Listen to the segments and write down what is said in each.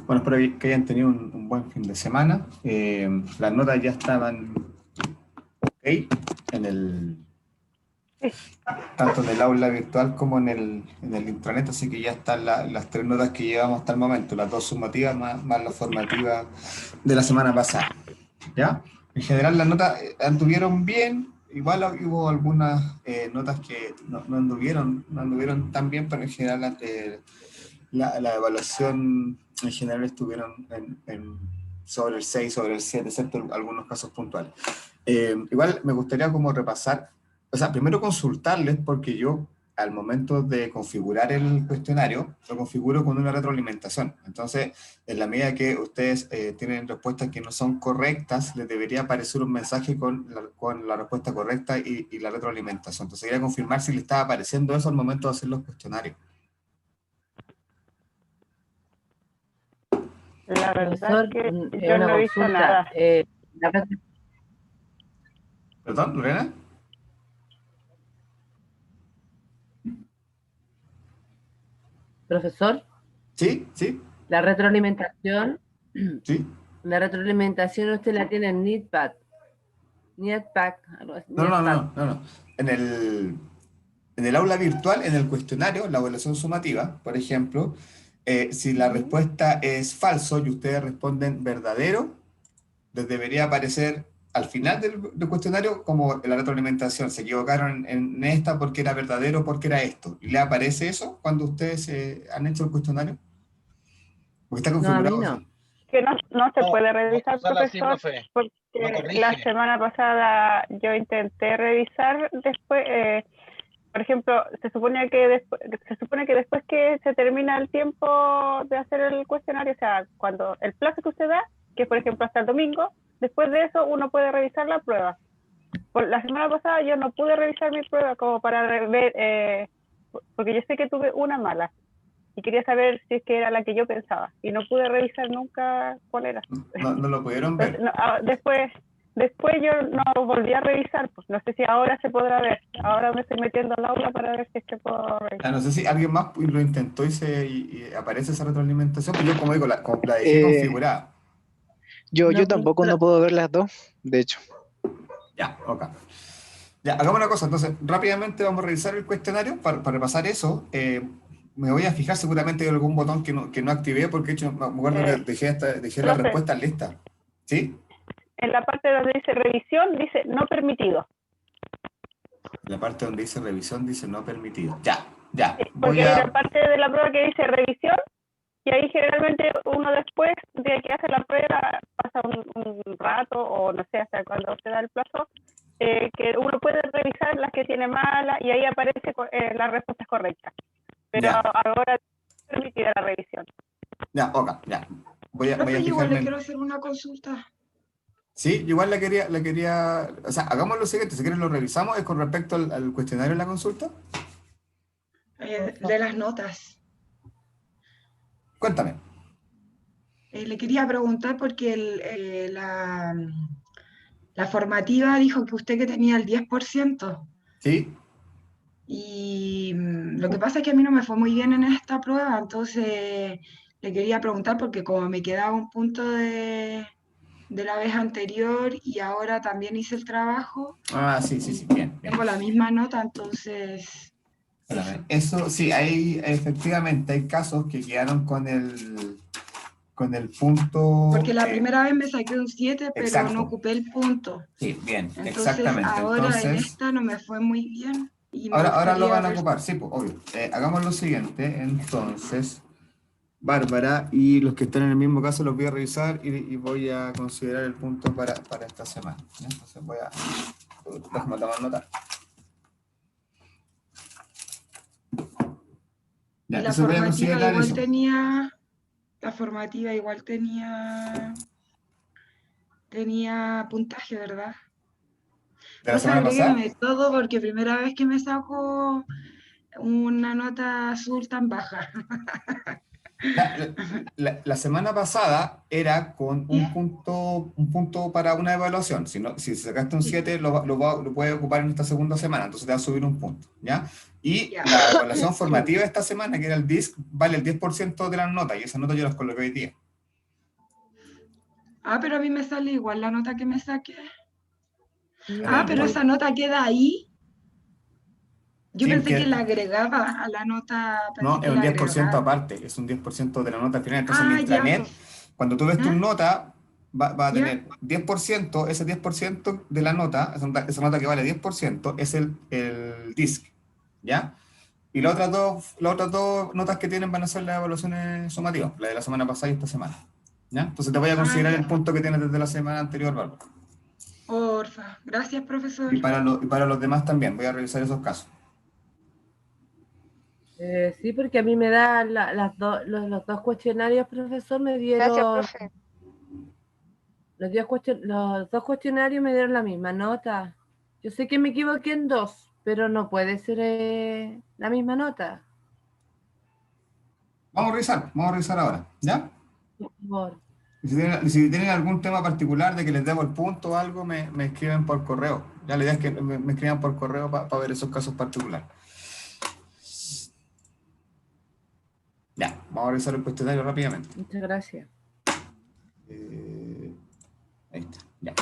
Bueno, espero que hayan tenido un buen fin de semana. Las notas ya estaban ok tanto en el aula virtual como en el intranet, así que ya están las tres notas que llevamos hasta el momento, las dos sumativas más la formativa de la semana pasada. ¿Ya? En general las notas anduvieron bien, igual hubo algunas notas que no anduvieron tan bien, pero en general la evaluación en general estuvieron sobre el 6 sobre el 7 excepto en algunos casos puntuales. Igual me gustaría como repasar, o sea, primero consultarles, porque yo al momento de configurar el cuestionario, lo configuro con una retroalimentación. Entonces, en la medida que ustedes tienen respuestas que no son correctas, les debería aparecer un mensaje con la respuesta correcta y la retroalimentación. Entonces, quería confirmar si le estaba apareciendo eso al momento de hacer los cuestionarios. La verdad Profesor, es que es yo una no he visto consulta. nada. ¿Perdón, Lorena? Profesor, Sí, sí, la retroalimentación, sí. la retroalimentación usted la tiene en Neatpack, algo así, No, no, Neatpad. no, no, no. En el aula virtual, en el cuestionario, la evaluación sumativa, por ejemplo, si la respuesta es falso y ustedes responden verdadero, les debería aparecer al final del cuestionario como la retroalimentación. Se equivocaron en esta porque era verdadero, porque era esto. ¿Y le aparece eso cuando ustedes han hecho el cuestionario? Porque está No, a mí configurado no. así. Que no se puede No revisar, sale así, profesor, profe. No porque la corrige. semana pasada yo intenté revisar después, por ejemplo, se supone que después que se termina el tiempo de hacer el cuestionario, o sea, cuando el plazo que usted da, que es por ejemplo hasta el domingo, después de eso uno puede revisar la prueba. Por la semana pasada yo no pude revisar mi prueba como para ver, porque yo sé que tuve una mala y quería saber si es que era la que yo pensaba y no pude revisar nunca cuál era. No lo pudieron Entonces, ver. después yo no volví a revisar, pues no sé si ahora se podrá ver. Ahora me estoy metiendo al aula para ver si es que puedo revisar. No sé si alguien más lo intentó y aparece esa retroalimentación, pero yo, como digo, la dejé Eh, configurada. yo No, tampoco no puedo ver las dos, de hecho. Ya, ok. Ya, hagamos una cosa, entonces, rápidamente vamos a revisar el cuestionario para repasar eso. Me voy a fijar, seguramente hay algún botón que no activé, porque de hecho me acuerdo que dejé la Profe, respuesta lista. ¿Sí? en la parte donde dice revisión, dice no permitido. En la parte donde dice revisión, dice no permitido. Ya, ya. Porque Voy hay una a... parte de la prueba que dice revisión y ahí generalmente uno después de que hace la prueba pasa un rato o no sé hasta cuando se da el plazo, que uno puede revisar las que tiene malas y ahí aparece las respuestas correctas. Pero Ya, ahora permitida la revisión. ya, ok, ya. Voy a Profe, yo igual fijarme le quiero hacer una consulta. Sí, yo igual o sea, hagamos lo siguiente, si quieren lo revisamos, es con respecto al cuestionario en la consulta. De las notas. Cuéntame. Le quería preguntar porque la formativa dijo que usted que tenía el 10%. ¿Sí? Y lo que pasa es que a mí no me fue muy bien en esta prueba, entonces le quería preguntar porque como me quedaba un punto de la vez anterior y ahora también hice el trabajo Ah, sí, sí, sí, bien, bien. tengo la misma nota, entonces Espérame. Eso sí, efectivamente hay casos que quedaron con el punto porque la primera vez me saqué un 7 pero no exacto. ocupé el punto. Sí, bien, Entonces exactamente. ahora en Entonces, esta no me fue muy bien y me ahora lo gustaría van a ver. ocupar, sí, pues, obvio. Hagamos lo siguiente, entonces, Bárbara, y los que están en el mismo caso los voy a revisar y voy a considerar el punto para esta semana. ¿Ya? Entonces déjame tomar nota. Ya, Y la entonces voy a formativa considerar igual eso. tenía, la formativa igual tenía puntaje, ¿verdad? ¿De la Profe, semana pasada? agrégueme todo porque primera vez que me saco una nota azul tan baja. La semana pasada era con un punto para una evaluación. Si sacaste un Sí, 7 lo puedes ocupar en esta segunda semana, entonces te va a subir un punto, ¿ya? Y ya. la evaluación formativa Súper. de esta semana, que era el DISC, vale el 10% de las notas, y esas notas yo las coloqué hoy día. Ah, pero a mí me sale igual la nota que me saqué. No, Ah, pero esa nota queda ahí. Yo Sí, pensé que que la agregaba a la nota, no, pensé es que un la 10% agregaba. aparte, es un 10% de la nota final. Entonces, el Ah, ya. intranet, cuando tú ves tu ¿Ya? nota, va a ¿Ya? tener 10%, ese 10% de la nota, esa nota que vale 10%, es el DISC, ¿ya? Y las otras dos notas que tienen van a ser las evaluaciones sumativas, la de la semana pasada y esta semana, ¿ya? Entonces, te voy a Ah, considerar el ya. punto que tienes desde la semana anterior, Bárbara. Porfa. Gracias, profesor. Y para los demás también, voy a revisar esos casos. sí, porque a mí me da los dos cuestionarios, profesor, me Gracias, dieron, profe. los dos cuestionarios me dieron la misma nota. Yo sé que me equivoqué en dos, pero no puede ser la misma nota. Vamos a revisar ahora, ¿ya? Por favor. Y si tienen algún tema particular de que les debo el punto o algo, me escriben por correo. Ya la idea es que me escriban por correo para ver esos casos particulares. Ya, vamos a revisar el cuestionario rápidamente. Muchas gracias. Ahí está, ya.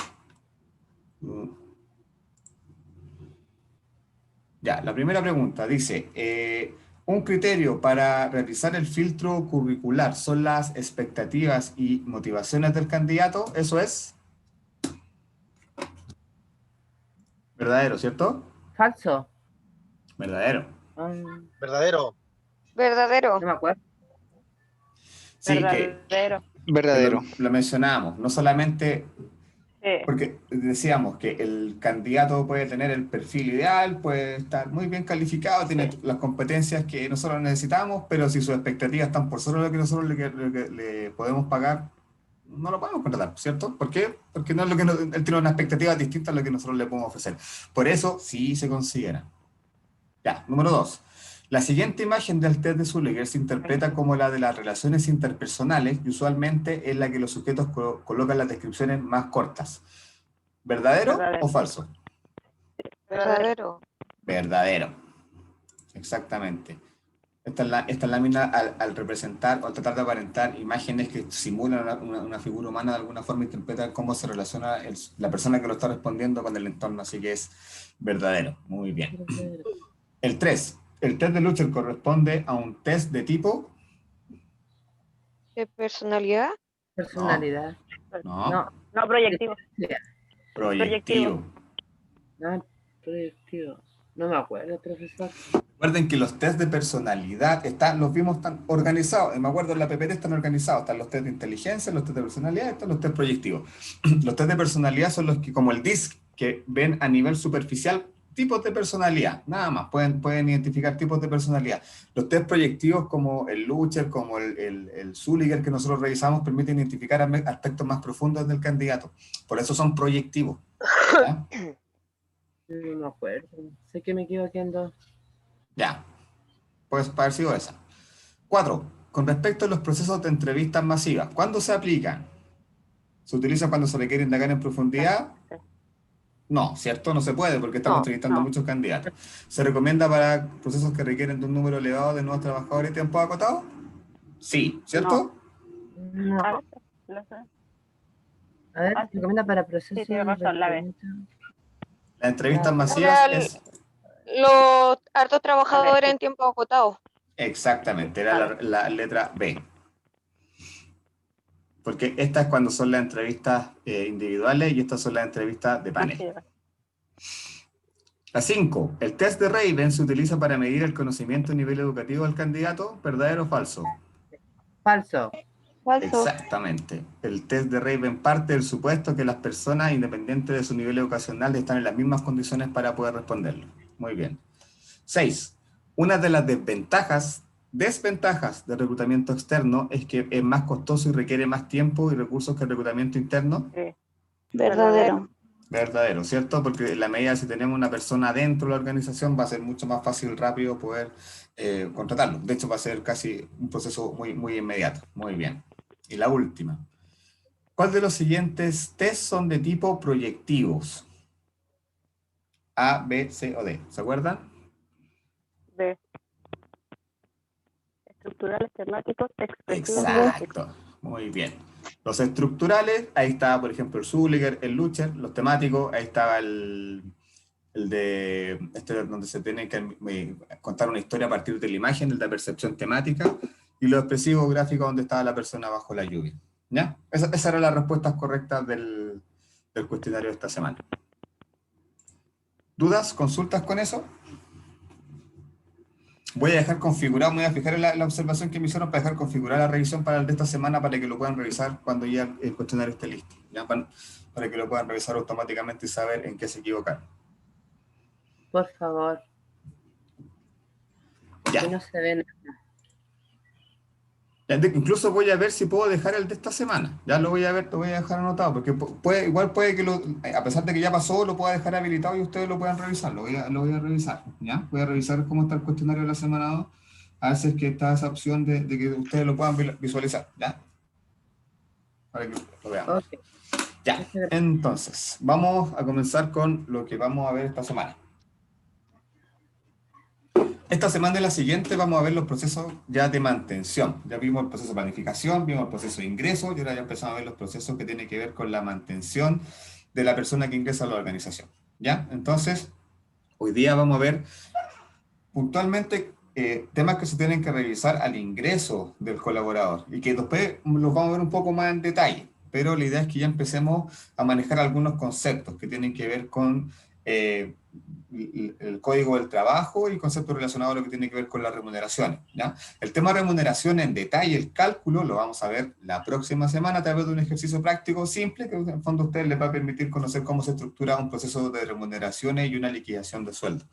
Ya, la primera pregunta dice, un criterio para realizar el filtro curricular son las expectativas y motivaciones del candidato. Eso es verdadero, ¿cierto? Falso. Verdadero. Verdadero. Verdadero. No me acuerdo. Sí, Verdadero. que Verdadero. lo mencionábamos, no solamente Sí. porque decíamos que el candidato puede tener el perfil ideal, puede estar muy bien calificado, tiene las competencias que nosotros necesitamos, pero si sus expectativas están por sobre lo que nosotros le podemos pagar, no lo podemos contratar, ¿cierto? ¿Por qué? Porque no es lo que él tiene una expectativa distinta a lo que nosotros le podemos ofrecer. Por eso sí se considera. Ya, número 2. La siguiente imagen del test de Zuliger se interpreta como la de las relaciones interpersonales y usualmente es la que los sujetos colocan las descripciones más cortas. ¿Verdadero Verdadero. o falso? Verdadero. Verdadero. Exactamente. Esta lámina al representar o al tratar de aparentar imágenes que simulan una figura humana de alguna forma interpreta cómo se relaciona la persona que lo está respondiendo con el entorno, así que es verdadero. Muy bien. Verdadero. El 3. El test de Lucher corresponde a un test de tipo... ¿De personalidad? Personalidad. No, No. No, proyectivo. proyectivo. No, proyectivo. No me acuerdo, profesor. Recuerden que los test de personalidad los vimos tan organizados. Me acuerdo en la PPT están organizados. Están los test de inteligencia, los test de personalidad, están los test proyectivos. Los test de personalidad son los que, como el DISC, que ven a nivel superficial tipos de personalidad. Nada más, pueden identificar tipos de personalidad. Los test proyectivos como el Lucher, como el Zuliger que nosotros revisamos, permiten identificar aspectos más profundos del candidato. Por eso son proyectivos. ¿Ya? No me acuerdo. Sé que me equivoqué en dos. Ya, pues haber sido esa. 4. Con respecto a los procesos de entrevistas masivas, ¿cuándo se aplican? ¿Se utilizan cuando se requiere indagar en profundidad? No, ¿cierto? No se puede porque estamos entrevistando a muchos candidatos. ¿Se recomienda para procesos que requieren de un número elevado de nuevos trabajadores y tiempo acotado? Sí, ¿cierto? No. A veces, lo sé. A ver, Ah, sí. recomienda para procesos. Sí, tiene razón, la ve. Las entrevistas Ya. masivas Para es... los hartos trabajadores en tiempo acotado. Exactamente, era la letra B. Porque estas es cuando son las entrevistas individuales y estas son las entrevistas de panel. La 5. El test de Raven se utiliza para medir el conocimiento y nivel educativo del candidato. ¿Verdadero o falso? Falso. Falso. Exactamente. El test de Raven parte del supuesto que las personas, independientes de su nivel educacional, están en las mismas condiciones para poder responderlo. Muy bien. 6. Una de las desventajas del reclutamiento externo es que es más costoso y requiere más tiempo y recursos que el reclutamiento interno. Sí. Verdadero. Verdadero, ¿cierto? Porque en la medida si tenemos una persona dentro de la organización va a ser mucho más fácil y rápido poder contratarlo. De hecho, va a ser casi un proceso muy, muy inmediato. Muy bien. Y la última. ¿Cuál de los siguientes test son de tipo proyectivos? A, B, C o D. ¿Se acuerdan? De estructurales, temáticos, expresivos. Exacto. Muy bien. Los estructurales, ahí estaba, por ejemplo, el Zuliger, el Lucher, los temáticos, ahí estaba el de, donde se tiene que contar una historia a partir de la imagen, el de percepción temática, y los expresivos gráficos donde estaba la persona bajo la lluvia. ¿Ya? Esas eran las respuestas correctas del cuestionario de esta semana. ¿Dudas? ¿Consultas con eso? Voy a dejar configurado, me voy a fijar en la observación que me hicieron para dejar configurada la revisión para el de esta semana para que lo puedan revisar cuando ya el cuestionario esté listo. ¿Ya? Para que lo puedan revisar automáticamente y saber en qué se equivocaron. Por favor. Ya. Que no se ve nada. Incluso voy a ver si puedo dejar el de esta semana. Ya lo voy a ver, lo voy a dejar anotado, porque igual puede que, a pesar de que ya pasó, lo pueda dejar habilitado y ustedes lo puedan revisar. Lo voy a revisar, ¿ya? Voy a revisar cómo está el cuestionario de la semana 2, a ver si es que está esa opción de que ustedes lo puedan visualizar, ¿ya? Para que lo veamos. Okay. Ya, entonces, vamos a comenzar con lo que vamos a ver esta semana. Esta semana y la siguiente vamos a ver los procesos ya de mantención. Ya vimos el proceso de planificación, vimos el proceso de ingreso, y ahora ya empezamos a ver los procesos que tienen que ver con la mantención de la persona que ingresa a la organización. ¿Ya? Entonces, hoy día vamos a ver puntualmente temas que se tienen que revisar al ingreso del colaborador y que después los vamos a ver un poco más en detalle. Pero la idea es que ya empecemos a manejar algunos conceptos que tienen que ver con el código del trabajo y conceptos relacionados a lo que tiene que ver con las remuneraciones, ¿ya? El tema de remuneración en detalle, el cálculo, lo vamos a ver la próxima semana a través de un ejercicio práctico simple que en el fondo a ustedes les va a permitir conocer cómo se estructura un proceso de remuneraciones y una liquidación de sueldo,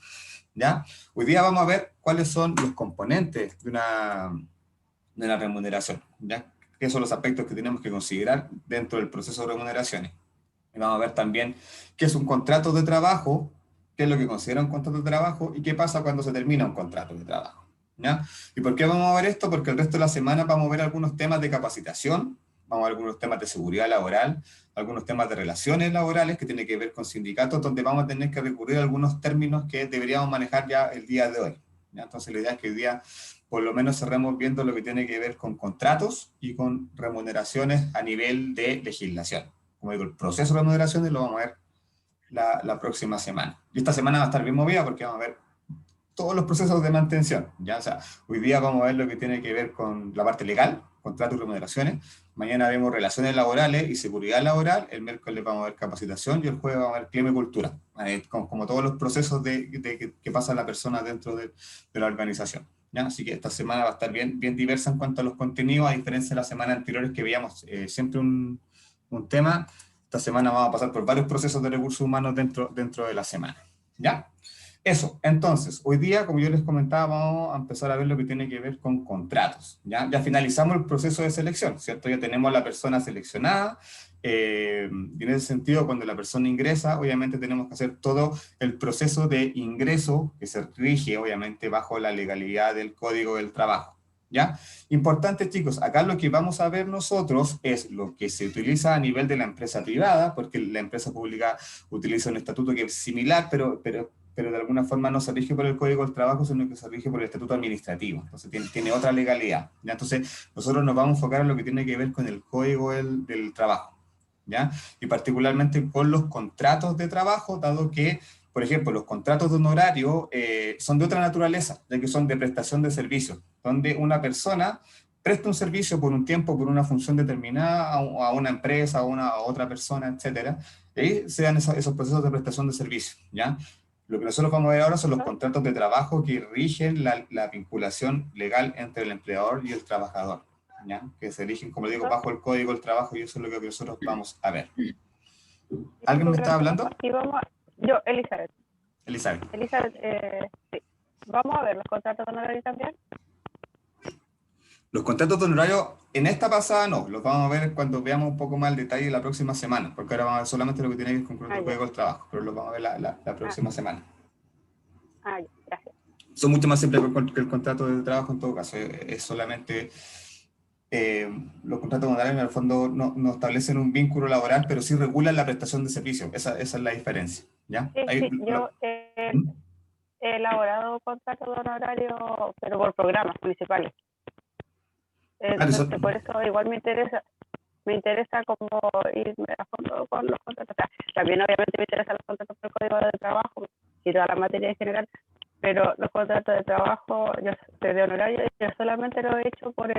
¿ya? Hoy día vamos a ver cuáles son los componentes de una remuneración, ¿ya? ¿Qué son los aspectos que tenemos que considerar dentro del proceso de remuneraciones? Y vamos a ver también qué es un contrato de trabajo, qué es lo que considera un contrato de trabajo y qué pasa cuando se termina un contrato de trabajo, ¿ya? ¿Y por qué vamos a ver esto? Porque el resto de la semana vamos a ver algunos temas de capacitación, vamos a ver algunos temas de seguridad laboral, algunos temas de relaciones laborales que tienen que ver con sindicatos, donde vamos a tener que recurrir a algunos términos que deberíamos manejar ya el día de hoy, ¿ya? Entonces la idea es que hoy día por lo menos cerremos viendo lo que tiene que ver con contratos y con remuneraciones a nivel de legislación. Como digo, el proceso de remuneraciones lo vamos a ver la próxima semana. Y esta semana va a estar bien movida porque vamos a ver todos los procesos de mantención, ¿ya? O sea, hoy día vamos a ver lo que tiene que ver con la parte legal, contratos y remuneraciones. Mañana vemos relaciones laborales y seguridad laboral. El miércoles vamos a ver capacitación y el jueves vamos a ver clima y cultura. Como todos los procesos que pasa la persona dentro de la organización, ¿ya? Así que esta semana va a estar bien diversa en cuanto a los contenidos, a diferencia de las semanas anteriores que veíamos siempre un tema. Esta semana vamos a pasar por varios procesos de recursos humanos dentro de la semana, ¿ya? Eso, entonces, hoy día, como yo les comentaba, vamos a empezar a ver lo que tiene que ver con contratos, ¿ya? Ya finalizamos el proceso de selección, ¿cierto? Ya tenemos a la persona seleccionada, y en ese sentido, cuando la persona ingresa, obviamente tenemos que hacer todo el proceso de ingreso, que se rige, obviamente, bajo la legalidad del Código del Trabajo, ¿ya? Importante, chicos, acá lo que vamos a ver nosotros es lo que se utiliza a nivel de la empresa privada, porque la empresa pública utiliza un estatuto que es similar, pero de alguna forma no se rige por el Código del Trabajo, sino que se rige por el estatuto administrativo. Entonces tiene otra legalidad, ¿ya? Entonces nosotros nos vamos a enfocar en lo que tiene que ver con el Código del Trabajo, ¿ya? Y particularmente con los contratos de trabajo, dado que, por ejemplo, los contratos de honorario son de otra naturaleza, ya que son de prestación de servicios, donde una persona presta un servicio por un tiempo, por una función determinada a una empresa, a otra persona, etcétera, y ahí se dan esos procesos de prestación de servicios, ¿ya? Lo que nosotros vamos a ver ahora son los contratos de trabajo que rigen la vinculación legal entre el empleador y el trabajador, ¿ya? Que se rigen, como digo, bajo el Código del Trabajo, y eso es lo que nosotros vamos a ver. ¿Alguien me está hablando? Aquí yo, Elizabeth. Elizabeth, sí. Vamos a ver los contratos de honorario también. Los contratos de honorario, en esta pasada no, los vamos a ver cuando veamos un poco más el detalle la próxima semana, porque ahora vamos a ver solamente lo que tiene que ver con el Código del Trabajo, pero los vamos a ver la próxima semana. Ya, gracias. Son mucho más simples que el contrato de trabajo en todo caso, es solamente... los contratos de honorario en el fondo no establecen un vínculo laboral, pero sí regulan la prestación de servicios, esa es la diferencia, ¿ya? Sí, yo he elaborado contratos de honorario, pero por programas municipales. Entonces, por eso igual me interesa me interesa como irme a fondo con los contratos. O sea, también obviamente me interesan los contratos por el código de trabajo y toda la materia en general, pero los contratos de trabajo, yo soy de honorario, yo solamente lo he hecho por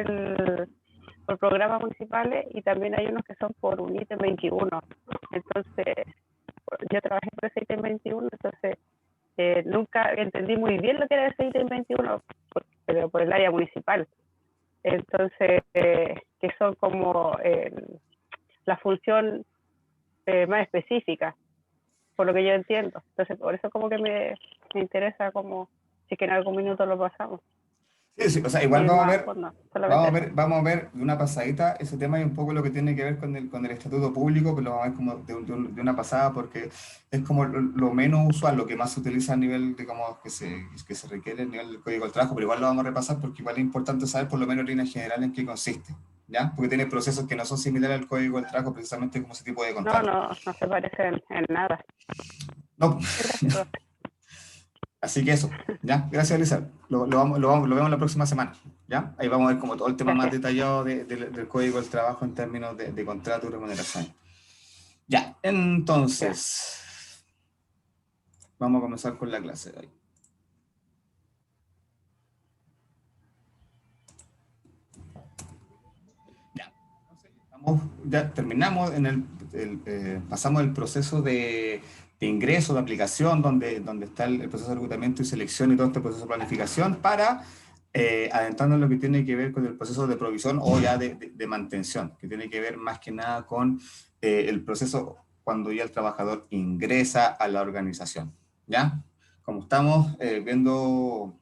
programas municipales y también hay unos que son por un ítem 21. Entonces, yo trabajé por ese ítem 21, entonces nunca entendí muy bien lo que era ese ítem 21, pero por el área municipal. Entonces, que son como la función más específica, por lo que yo entiendo. Entonces, por eso como que me interesa como si es que en algún minuto lo pasamos. Sí, sí, o sea, igual Y vamos a más, ver, pues no, solamente eso. vamos a ver de una pasadita ese tema y un poco lo que tiene que ver con el estatuto público, pero lo vamos a ver como de una pasada porque es como lo menos usual, lo que más se utiliza a nivel de como que se requiere a nivel del Código del Trabajo, pero igual lo vamos a repasar porque igual es importante saber por lo menos en líneas generales en qué consiste, ¿ya? Porque tiene procesos que no son similares al Código del Trabajo precisamente como ese tipo de No, contrato. no se parece en nada. No, Gracias, profe. así que eso, ¿ya? Gracias, Elisa. Lo vemos la próxima semana, ¿ya? Ahí vamos a ver como todo el tema más Gracias. detallado del Código del Trabajo en términos de contrato y remuneración. Ya, entonces, vamos a comenzar con la clase de hoy. Ya, ya terminamos, pasamos el proceso de ingreso, de aplicación, donde está el proceso de reclutamiento y selección y todo este proceso de planificación para adentrando en lo que tiene que ver con el proceso de provisión o ya de mantención, que tiene que ver más que nada con el proceso cuando ya el trabajador ingresa a la organización, ¿ya? Como estamos viendo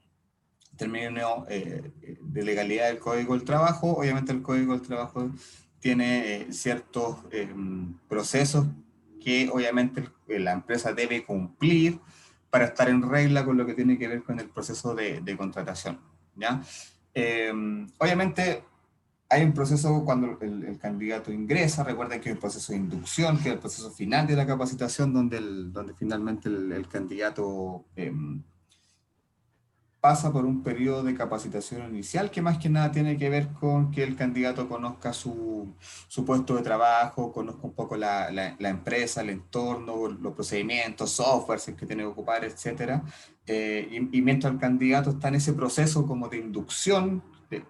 términos de legalidad del Código del Trabajo, obviamente el Código del Trabajo tiene ciertos procesos que obviamente la empresa debe cumplir para estar en regla con lo que tiene que ver con el proceso de contratación, ¿ya? Obviamente hay un proceso cuando el candidato ingresa, recuerden que hay un proceso de inducción, que es el proceso final de la capacitación, donde finalmente el candidato pasa por un periodo de capacitación inicial que más que nada tiene que ver con que el candidato conozca su puesto de trabajo, conozca un poco la empresa, el entorno, los procedimientos, softwares que tiene que ocupar, etc. Y mientras el candidato está en ese proceso como de inducción,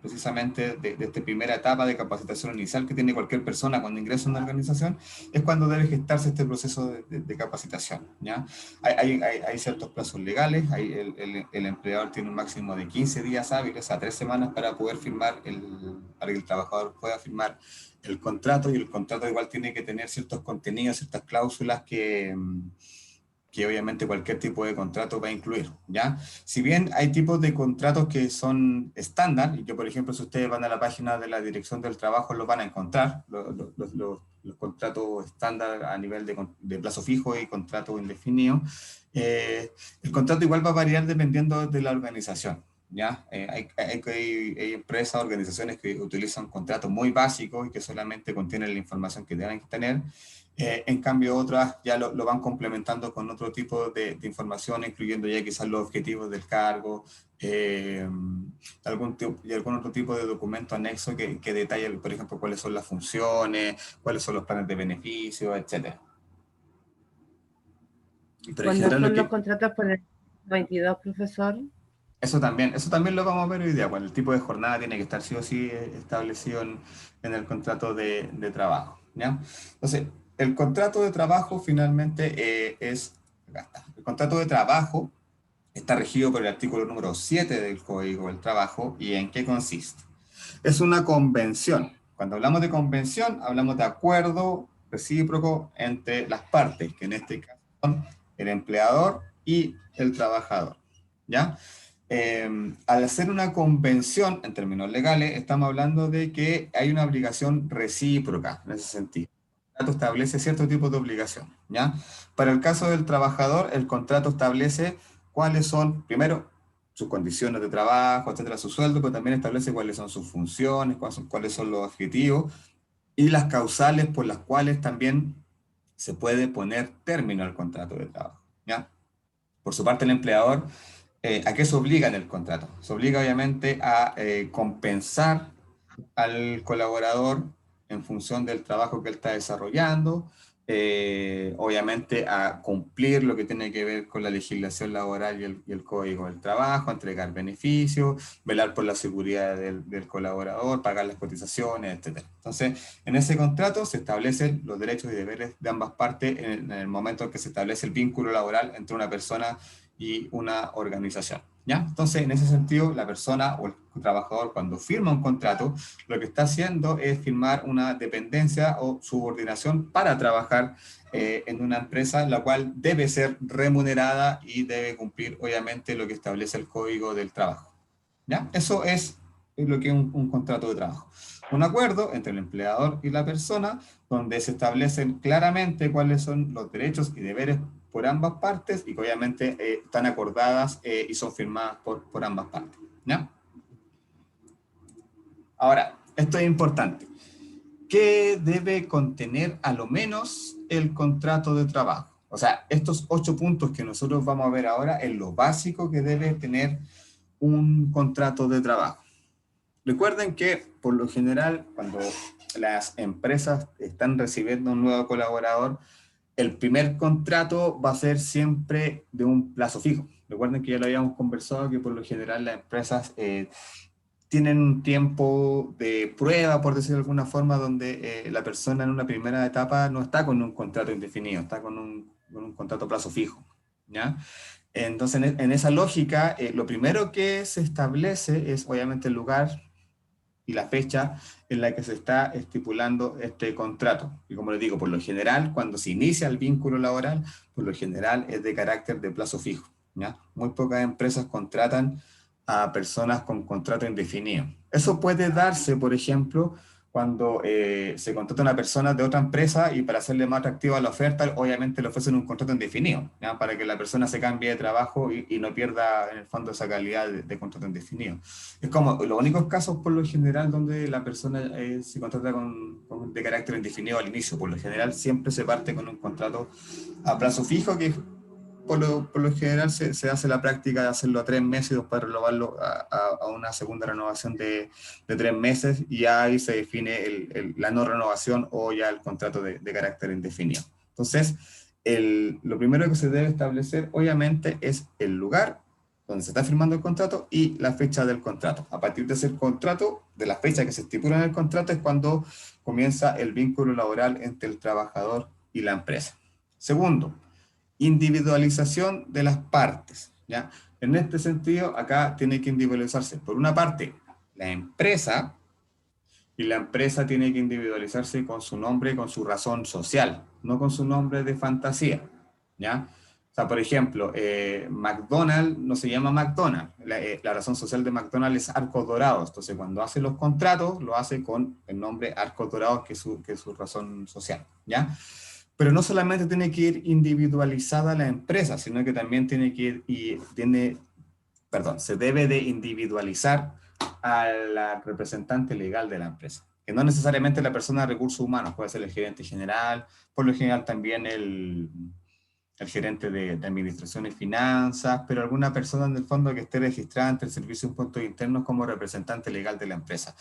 precisamente de esta primera etapa de capacitación inicial que tiene cualquier persona cuando ingresa a una organización, es cuando debe gestarse este proceso de capacitación, ¿ya? Hay ciertos plazos legales, el empleador tiene un máximo de 15 días hábiles a 3 semanas para poder firmar, para que el trabajador pueda firmar el contrato, y el contrato igual tiene que tener ciertos contenidos, ciertas cláusulas que obviamente cualquier tipo de contrato va a incluir, ¿ya? Si bien hay tipos de contratos que son estándar, y que por ejemplo si ustedes van a la página de la Dirección del Trabajo lo van a encontrar, los contratos estándar a nivel de plazo fijo y contrato indefinido, el contrato igual va a variar dependiendo de la organización, ¿ya? Hay empresas, organizaciones que utilizan contratos muy básicos y que solamente contienen la información que deben tener. En cambio, otras ya lo van complementando con otro tipo de información, incluyendo ya quizás los objetivos del cargo, algún otro tipo de documento anexo que detalla, por ejemplo, cuáles son las funciones, cuáles son los planes de beneficio, etc. Pero en ¿Cuándo general son los contratos por el 22, profesor? eso también lo vamos a ver hoy día. Bueno, el tipo de jornada tiene que estar sí o sí establecido en el contrato de trabajo, ¿ya? Entonces, el contrato de trabajo finalmente acá está. El contrato de trabajo está regido por el artículo número 7 del Código del Trabajo. ¿Y en qué consiste? Es una convención. Cuando hablamos de convención, hablamos de acuerdo recíproco entre las partes, que en este caso son el empleador y el trabajador, ¿ya? Al hacer una convención, en términos legales, estamos hablando de que hay una obligación recíproca en ese sentido. El contrato establece cierto tipo de obligación, ¿ya? Para el caso del trabajador, el contrato establece cuáles son, primero, sus condiciones de trabajo, etcétera, su sueldo, pero también establece cuáles son sus funciones, cuáles son los objetivos y las causales por las cuales también se puede poner término al contrato de trabajo, ¿ya? Por su parte, el empleador, ¿a qué se obliga en el contrato? Se obliga obviamente a compensar al colaborador en función del trabajo que él está desarrollando, obviamente a cumplir lo que tiene que ver con la legislación laboral y el código del trabajo, entregar beneficios, velar por la seguridad del colaborador, pagar las cotizaciones, etc. Entonces, en ese contrato se establecen los derechos y deberes de ambas partes en el momento en que se establece el vínculo laboral entre una persona y una organización, ¿ya? Entonces, en ese sentido, la persona o el trabajador, cuando firma un contrato, lo que está haciendo es firmar una dependencia o subordinación para trabajar en una empresa, la cual debe ser remunerada y debe cumplir, obviamente, lo que establece el Código del Trabajo, ¿ya? Eso es lo que es un contrato de trabajo. Un acuerdo entre el empleador y la persona, donde se establecen claramente cuáles son los derechos y deberes por ambas partes y que obviamente están acordadas y son firmadas por ambas partes, ¿ya? Ahora, esto es importante. ¿Qué debe contener a lo menos el contrato de trabajo? O sea, estos 8 puntos que nosotros vamos a ver ahora es lo básico que debe tener un contrato de trabajo. Recuerden que, por lo general, cuando las empresas están recibiendo un nuevo colaborador, el primer contrato va a ser siempre de un plazo fijo. Recuerden que ya lo habíamos conversado, que por lo general las empresas tienen un tiempo de prueba, por decirlo de alguna forma, donde la persona en una primera etapa no está con un contrato indefinido, está con un contrato a plazo fijo, ¿ya? Entonces, en esa lógica, lo primero que se establece es obviamente el lugar y la fecha en la que se está estipulando este contrato. Y como les digo, por lo general, cuando se inicia el vínculo laboral, por lo general es de carácter de plazo fijo, ¿ya? Muy pocas empresas contratan a personas con contrato indefinido. Eso puede darse, por ejemplo, cuando se contrata a una persona de otra empresa y para hacerle más atractiva la oferta, obviamente le ofrecen un contrato indefinido, ¿ya? Para que la persona se cambie de trabajo y no pierda en el fondo esa calidad de contrato indefinido. Es como los únicos casos por lo general donde la persona se contrata de carácter indefinido al inicio. Por lo general siempre se parte con un contrato a plazo fijo que por lo general se hace la práctica de hacerlo a 3 meses y después renovarlo a una segunda renovación de 3 meses y ahí se define la no renovación o ya el contrato de carácter indefinido. Entonces, lo primero que se debe establecer obviamente es el lugar donde se está firmando el contrato y la fecha del contrato. A partir de ese contrato, de la fecha que se estipula en el contrato, es cuando comienza el vínculo laboral entre el trabajador y la empresa. Segundo, individualización de las partes, ¿ya? En este sentido, acá tiene que individualizarse, por una parte, la empresa, y la empresa tiene que individualizarse con su nombre, con su razón social, no con su nombre de fantasía, ¿ya? O sea, por ejemplo, McDonald's no se llama McDonald's, la razón social de McDonald's es Arcos Dorados, entonces cuando hace los contratos, lo hace con el nombre Arcos Dorados, que es su razón social, ¿ya? Pero no solamente tiene que ir individualizada la empresa, sino que también tiene que ir se debe de individualizar a la representante legal de la empresa, que no necesariamente la persona de recursos humanos, puede ser el gerente general, por lo general también el gerente de administración y finanzas, pero alguna persona en el fondo que esté registrada ante el Servicio de Impuestos Internos como representante legal de la empresa.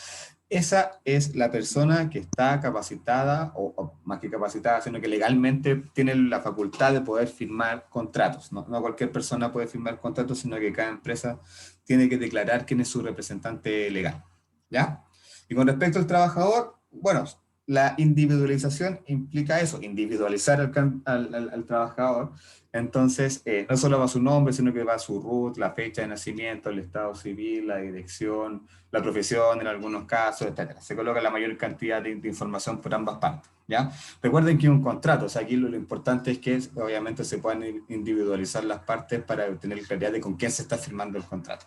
Esa es la persona que está capacitada, o más que capacitada, sino que legalmente tiene la facultad de poder firmar contratos. No cualquier persona puede firmar contratos, sino que cada empresa tiene que declarar quién es su representante legal, ¿ya? Y con respecto al trabajador, bueno, la individualización implica eso, individualizar al trabajador. Entonces, no solo va su nombre, sino que va su RUT, la fecha de nacimiento, el estado civil, la dirección, la profesión en algunos casos, etc. Se coloca la mayor cantidad de información por ambas partes, ¿ya? Recuerden que es un contrato, o sea, aquí lo importante es que obviamente se puedan individualizar las partes para tener claridad de con quién se está firmando el contrato.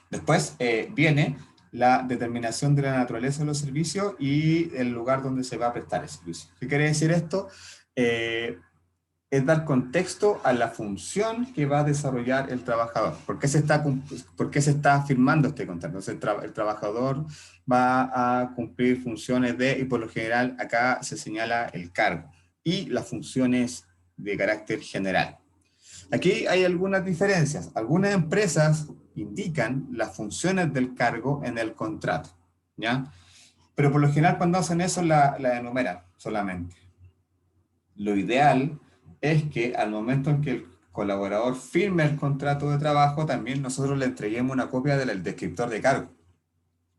Después viene la determinación de la naturaleza de los servicios y el lugar donde se va a prestar el servicio. ¿Qué quiere decir esto? Es dar contexto a la función que va a desarrollar el trabajador. ¿Por qué se está firmando este contrato? Entonces, el trabajador va a cumplir funciones y por lo general acá se señala el cargo y las funciones de carácter general. Aquí hay algunas diferencias. Algunas empresas indican las funciones del cargo en el contrato, ¿ya? Pero por lo general cuando hacen eso la enumeran solamente. Lo ideal es que al momento en que el colaborador firme el contrato de trabajo, también nosotros le entreguemos una copia del descriptor de cargo,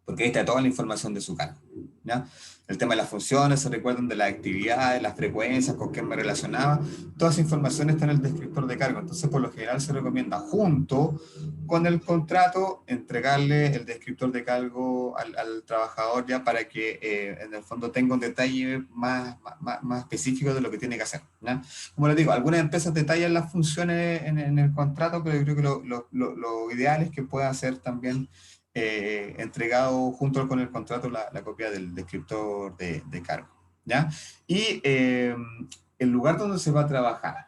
porque ahí está toda la información de su cargo, ¿ya? El tema de las funciones, se recuerdan de las actividades, las frecuencias, con quién me relacionaba, toda esa información está en el descriptor de cargo. Entonces, por lo general se recomienda, junto con el contrato, entregarle el descriptor de cargo al trabajador ya para que en el fondo tenga un detalle más específico de lo que tiene que hacer, ¿ya? Como les digo, algunas empresas detallan las funciones en el contrato, pero yo creo que lo ideal es que pueda ser también entregado junto con el contrato la copia del descriptor de cargo, ¿ya? Y el lugar donde se va a trabajar,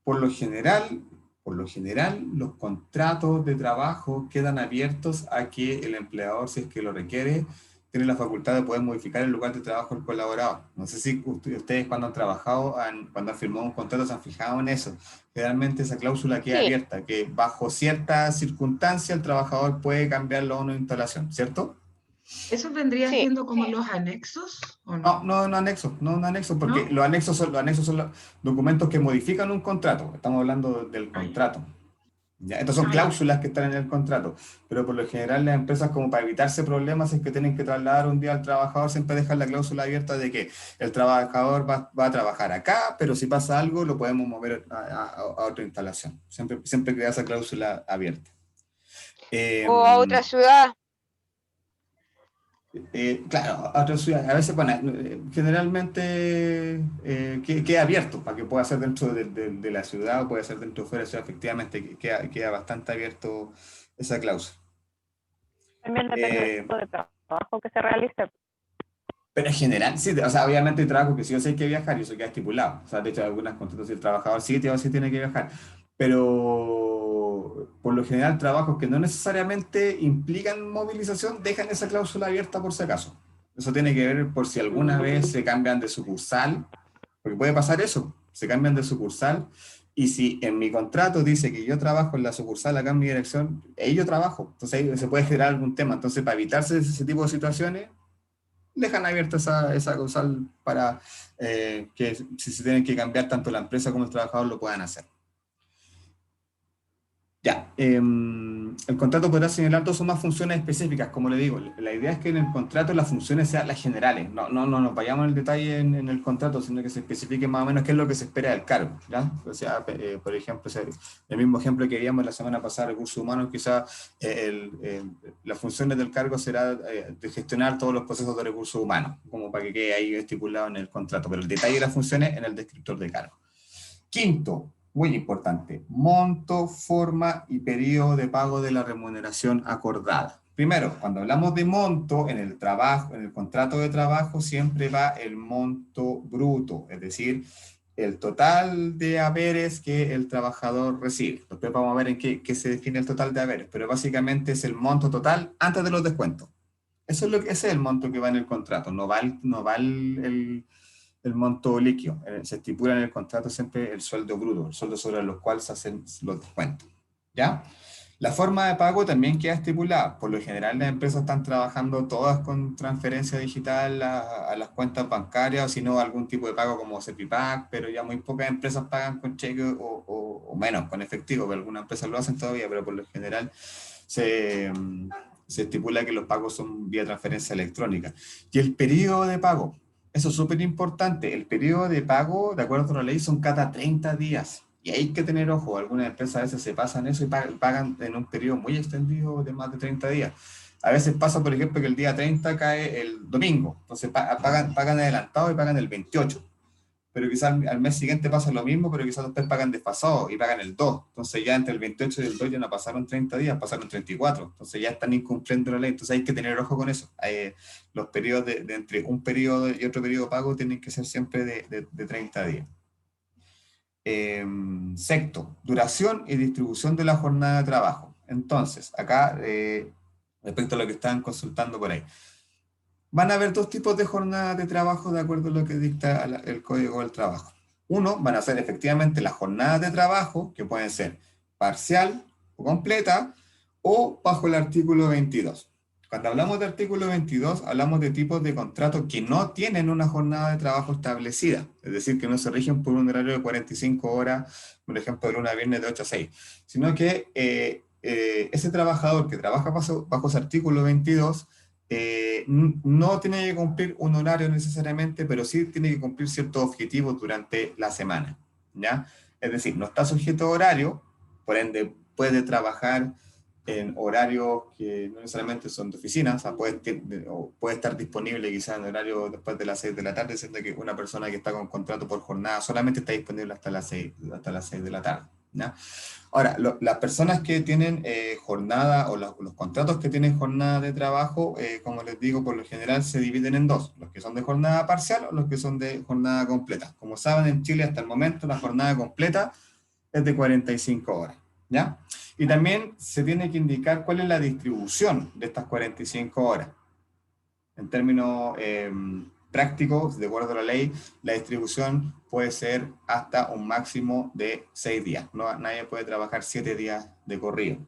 por lo general, los contratos de trabajo quedan abiertos a que el empleador, si es que lo requiere, tiene la facultad de poder modificar el lugar de trabajo del colaborador. No sé si ustedes cuando han trabajado, cuando han firmado un contrato, se han fijado en eso. Generalmente esa cláusula queda Sí. abierta, que bajo ciertas circunstancias el trabajador puede cambiarlo a una instalación, ¿cierto? ¿Eso vendría Sí. siendo como los anexos o no? No anexo, porque ¿No? los anexos son los documentos que modifican un contrato. Estamos hablando del Ah, ya. contrato. ¿Ya? Estas son Ah, ya. cláusulas que están en el contrato, pero por lo general las empresas, como para evitarse problemas, es que tienen que trasladar un día al trabajador, siempre dejan la cláusula abierta de que el trabajador va a trabajar acá, pero si pasa algo lo podemos mover a otra instalación. Siempre queda esa cláusula abierta. O a otra ciudad. Claro, a otra ciudad. A veces, bueno, generalmente queda abierto para que pueda ser dentro de la ciudad o puede ser dentro o fuera de la ciudad. Efectivamente, queda bastante abierto esa cláusula. También depende del tipo de trabajo que se realice. Pero en general, sí, o sea, obviamente hay trabajo que sí o sí hay que viajar y eso queda estipulado. O sea, de hecho, algunas contratos el trabajador sí o sí tiene que viajar. Pero por lo general, trabajos que no necesariamente implican movilización dejan esa cláusula abierta por si acaso. Eso tiene que ver por si alguna vez se cambian de sucursal, porque puede pasar eso, se cambian de sucursal. Y si en mi contrato dice que yo trabajo en la sucursal acá en mi dirección, ahí yo trabajo. Entonces ahí se puede generar algún tema. Entonces, para evitarse ese tipo de situaciones, dejan abierta esa causal para que si se tienen que cambiar tanto la empresa como el trabajador lo puedan hacer. Ya, el contrato podrá señalar dos o más funciones específicas, como le digo. La idea es que en el contrato las funciones sean las generales, no nos vayamos en el detalle en el contrato, sino que se especifique más o menos qué es lo que se espera del cargo, ¿ya? O sea, por ejemplo, el mismo ejemplo que vimos la semana pasada, recursos humanos, quizás las funciones del cargo será de gestionar todos los procesos de recursos humanos, como para que quede ahí estipulado en el contrato, pero el detalle de las funciones en el descriptor de cargo. Quinto, muy importante, monto, forma y periodo de pago de la remuneración acordada. Primero, cuando hablamos de monto, en el contrato de trabajo siempre va el monto bruto, es decir, el total de haberes que el trabajador recibe. Después vamos a ver en qué se define el total de haberes, pero básicamente es el monto total antes de los descuentos. Ese es el monto que va en el contrato, no va el monto líquido. Se estipula en el contrato siempre el sueldo bruto, el sueldo sobre los cuales se hacen los descuentos, ¿ya? La forma de pago también queda estipulada. Por lo general las empresas están trabajando todas con transferencia digital a las cuentas bancarias, o si no algún tipo de pago como Servipack, pero ya muy pocas empresas pagan con cheque o menos, con efectivo, pero algunas empresas lo hacen todavía, pero por lo general se estipula que los pagos son vía transferencia electrónica. Y el periodo de pago, eso es súper importante. El periodo de pago, de acuerdo a la ley, son cada 30 días. Y hay que tener ojo, algunas empresas a veces se pasan eso y pagan en un periodo muy extendido de más de 30 días. A veces pasa, por ejemplo, que el día 30 cae el domingo, entonces pagan adelantado y pagan el 28. Pero quizás al mes siguiente pasa lo mismo, pero quizás después pagan desfasado y pagan el 2. Entonces ya entre el 28 y el 2 ya no pasaron 30 días, pasaron 34. Entonces ya están incumpliendo la ley. Entonces hay que tener ojo con eso. Los periodos de entre un periodo y otro periodo de pago tienen que ser siempre de 30 días. Sexto, duración y distribución de la jornada de trabajo. Entonces, acá, respecto a lo que estaban consultando por ahí, van a haber dos tipos de jornadas de trabajo de acuerdo a lo que dicta el Código del Trabajo. Uno, van a ser efectivamente las jornadas de trabajo, que pueden ser parcial o completa, o bajo el artículo 22. Cuando hablamos de artículo 22, hablamos de tipos de contratos que no tienen una jornada de trabajo establecida, es decir, que no se rigen por un horario de 45 horas, por ejemplo, de lunes a viernes de 8 a 6, sino que ese trabajador que trabaja bajo ese artículo 22 no tiene que cumplir un horario necesariamente, pero sí tiene que cumplir ciertos objetivos durante la semana, ¿ya? Es decir, no está sujeto a horario, por ende puede trabajar en horarios que no necesariamente son de oficina, o sea, puede estar disponible quizás en horario después de las 6 de la tarde, siendo que una persona que está con contrato por jornada solamente está disponible hasta las 6 de la tarde, ¿ya? Ahora, las personas que tienen jornada, o los contratos que tienen jornada de trabajo, como les digo, por lo general se dividen en dos, los que son de jornada parcial o los que son de jornada completa. Como saben, en Chile hasta el momento la jornada completa es de 45 horas, ¿ya? Y también se tiene que indicar cuál es la distribución de estas 45 horas. En términos prácticos, de acuerdo a la ley, la distribución puede ser hasta un máximo de 6 días. No, nadie puede trabajar 7 días de corrido. O